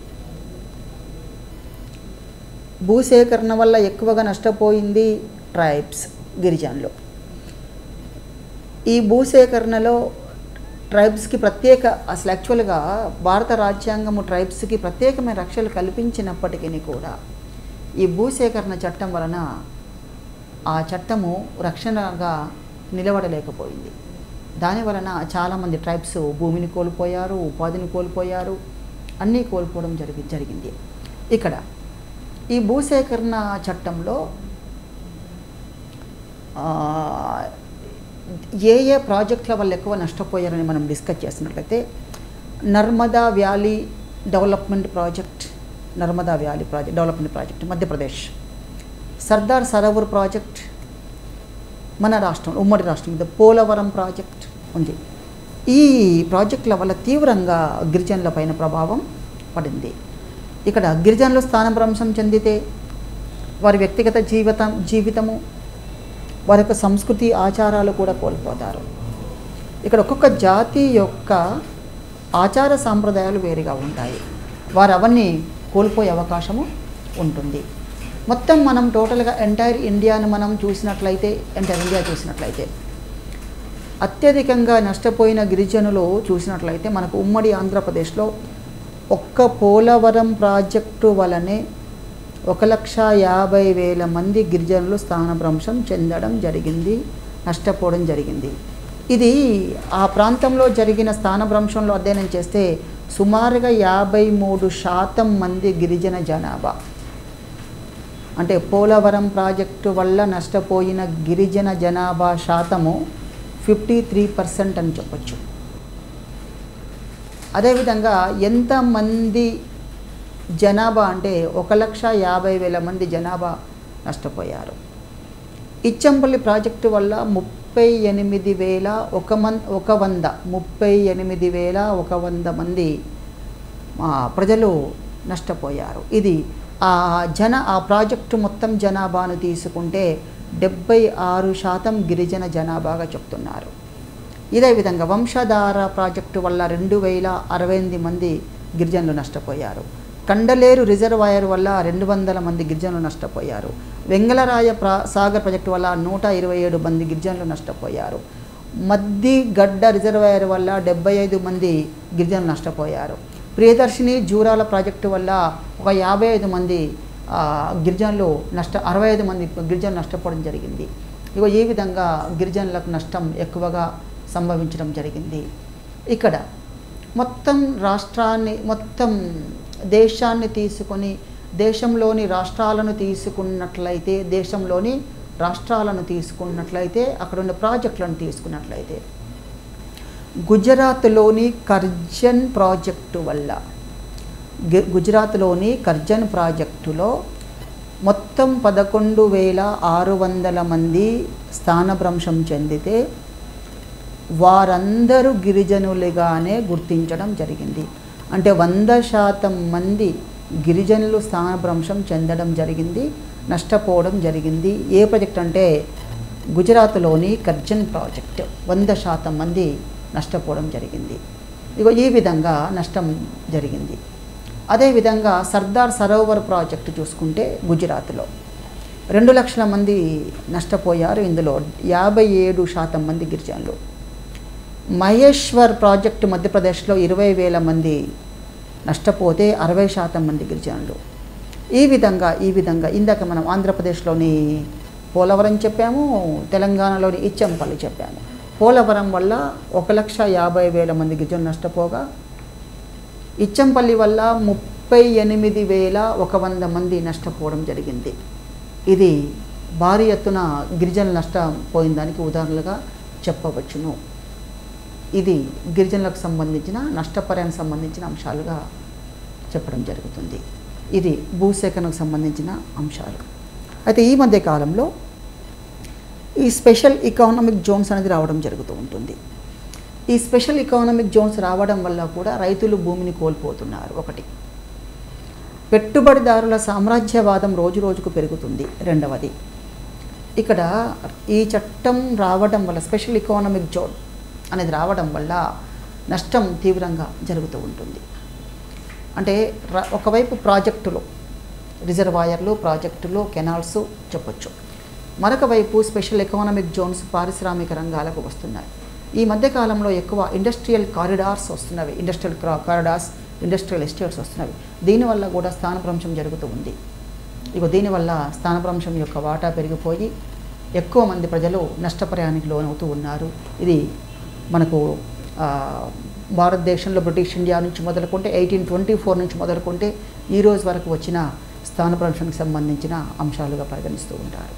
భూసేకరణ వల్ల ఎక్కువగా నష్టపోయింది ట్రైబ్స్, గిరిజనులు. ఈ భూసేకరణలో ట్రైబ్స్కి అసలు యాక్చువల్గా భారత రాజ్యాంగము ట్రైబ్స్కి ప్రత్యేకమైన రక్షణలు కల్పించినప్పటికీ కూడా ఈ భూసేకరణ చట్టం వలన ఆ చట్టము రక్షణగా నిలబడలేకపోయింది. దాని వలన చాలామంది ట్రైబ్స్ భూమిని కోల్పోయారు, ఉపాధిని కోల్పోయారు, అన్నీ కోల్పోవడం జరిగింది. ఇక్కడ ఈ భూసేకరణ చట్టంలో ఏ ప్రాజెక్టుల వల్ల ఎక్కువ నష్టపోయారని మనం డిస్కస్ చేసినట్లయితే Narmada valley development project Madhya Pradesh, Sardar Sarovar project మన రాష్ట్రం, ఉమ్మడి రాష్ట్రం మీద పోలవరం ప్రాజెక్ట్ ఉంది. ఈ ప్రాజెక్టుల వల్ల తీవ్రంగా గిరిజనుల పైన ప్రభావం పడింది. ఇక్కడ గిరిజనులు స్థానభ్రంశం చెందితే వారి వ్యక్తిగత జీవితము, వారి యొక్క సంస్కృతి ఆచారాలు కూడా కోల్పోతారు. ఇక్కడ ఒక్కొక్క జాతి యొక్క ఆచార సాంప్రదాయాలు వేరుగా ఉంటాయి. వారు అవన్నీ కోల్పోయే అవకాశము ఉంటుంది. మొత్తం మనం టోటల్గా ఎంటైర్ ఇండియాను మనం చూసినట్లయితే అత్యధికంగా నష్టపోయిన గిరిజనులు చూసినట్లయితే మనకు ఉమ్మడి ఆంధ్రప్రదేశ్లో ఒక్క పోలవరం ప్రాజెక్టు వలనే 1,50,000 మంది గిరిజనులు స్థానభ్రంశం చెందడం జరిగింది, నష్టపోవడం జరిగింది. ఇది ఆ ప్రాంతంలో జరిగిన స్థానభ్రంశంలో అధ్యయనం చేస్తే సుమారుగా 53% మంది గిరిజన జనాభా, అంటే పోలవరం ప్రాజెక్టు వల్ల నష్టపోయిన గిరిజన జనాభా శాతము 53% అని చెప్పచ్చు. అదేవిధంగా ఎంతమంది జనాభా అంటే 1,50,000 మంది జనాభా నష్టపోయారు. ఇచ్చంపల్లి ప్రాజెక్టు వల్ల 38,100 మంది ప్రజలు నష్టపోయారు. ఇది ఆ ప్రాజెక్టు మొత్తం జనాభాను తీసుకుంటే 76% గిరిజన జనాభాగా చెప్తున్నారు. ఇదే విధంగా వంశధార ప్రాజెక్టు వల్ల 2,068 మంది గిరిజనులు నష్టపోయారు. కండలేరు రిజర్వాయర్ వల్ల 200 మంది గిరిజనులు నష్టపోయారు. వెంగళరాయ సాగర్ ప్రాజెక్టు వల్ల 127 మంది గిరిజనులు నష్టపోయారు. మద్దిగడ్డ రిజర్వాయర్ వల్ల 75 మంది గిరిజనులు నష్టపోయారు. ప్రియదర్శిని జూరాల ప్రాజెక్టు వల్ల ఒక 55 మంది గిరిజనులు 65 మంది గిరిజనులు నష్టపోవడం జరిగింది. ఈ విధంగా గిరిజనులకు నష్టం ఎక్కువగా సంభవించడం జరిగింది. ఇక్కడ మొత్తం దేశాన్ని తీసుకొని దేశంలోని రాష్ట్రాలను తీసుకున్నట్లయితే దేశంలోని రాష్ట్రాలను తీసుకున్నట్లయితే, అక్కడ ఉన్న ప్రాజెక్టులను తీసుకున్నట్లయితే, గుజరాత్లోని కర్జన్ ప్రాజెక్టు వల్ల, గుజరాత్లోని కర్జన్ ప్రాజెక్టులో మొత్తం 11,600 మంది స్థానభ్రంశం చెందితే వారందరూ గిరిజనులుగానే గుర్తించడం జరిగింది. అంటే 100% మంది గిరిజనులు స్థానభ్రంశం చెందడం జరిగింది, నష్టపోవడం జరిగింది. ఏ ప్రాజెక్ట్ అంటే గుజరాత్లోని కర్జన్ ప్రాజెక్ట్ 100% మంది నష్టపోవడం జరిగింది. ఇగో ఈ విధంగా నష్టం జరిగింది. అదేవిధంగా సర్దార్ సరోవర్ ప్రాజెక్టు చూసుకుంటే గుజరాత్లో 2 లక్షల మంది నష్టపోయారు. ఇందులో 57% మంది గిరిజనులు. మహేశ్వర్ ప్రాజెక్టు మధ్యప్రదేశ్లో 20,000 మంది నష్టపోతే 60% మంది గిరిజనులు. ఈ విధంగా ఇందాక మనం ఆంధ్రప్రదేశ్లోని పోలవరం చెప్పాము, తెలంగాణలోని ఇచ్చంపల్లి చెప్పాము. పోలవరం వల్ల 1,50,000 మంది గిరిజనులు నష్టపోగా, ఇచ్చంపల్లి వల్ల 38,100 మంది నష్టపోవడం జరిగింది. ఇది భారీ ఎత్తున గిరిజనులు నష్టపోయిన దానికి ఉదాహరణలుగా చెప్పవచ్చును. ఇది గిరిజనులకు సంబంధించిన నష్టపరిహారానికి సంబంధించిన అంశాలుగా చెప్పడం జరుగుతుంది. ఇది భూసేకరణకు సంబంధించిన అంశాలు. అయితే ఈ మధ్య కాలంలో ఈ స్పెషల్ ఎకనామిక్ జోన్స్ అనేది రావడం జరుగుతూ ఉంటుంది. ఈ స్పెషల్ ఎకనామిక్ జోన్స్ రావడం వల్ల కూడా రైతులు భూమిని కోల్పోతున్నారు. ఒకటి, పెట్టుబడిదారుల సామ్రాజ్యవాదం రోజు రోజుకు పెరుగుతుంది. రెండవది, ఇక్కడ ఈ చట్టం రావడం వల్ల, స్పెషల్ ఎకనామిక్ జోన్ అనేది రావడం వల్ల నష్టం తీవ్రంగా జరుగుతూ ఉంటుంది. అంటే ఒకవైపు ప్రాజెక్టులు, రిజర్వాయర్లు, ప్రాజెక్టులు, కెనాల్స్ చెప్పొచ్చు. మరొక వైపు స్పెషల్ ఎకనామిక్ జోన్స్ పారిశ్రామిక రంగాలకు వస్తున్నాయి. ఈ మధ్యకాలంలో ఎక్కువ ఇండస్ట్రియల్ కారిడార్స్ వస్తున్నవి, ఇండస్ట్రియల్ కారిడార్స్, ఇండస్ట్రియల్ ఎస్టేట్స్ వస్తున్నవి. దీనివల్ల కూడా స్థానభ్రంశం జరుగుతూ ఉంది. దీనివల్ల స్థానభ్రంశం యొక్క వాటా పెరిగిపోయి ఎక్కువ మంది ప్రజలు నష్టపరిహారానికి లోనవుతూ ఉన్నారు. ఇది మనకు భారతదేశంలో బ్రిటిష్ ఇండియా నుంచి మొదలుకుంటే 1824 నుంచి మొదలుకుంటే ఈ రోజు వరకు వచ్చిన స్థానభ్రంశానికి సంబంధించిన అంశాలుగా పరిగణిస్తూ ఉంటారు.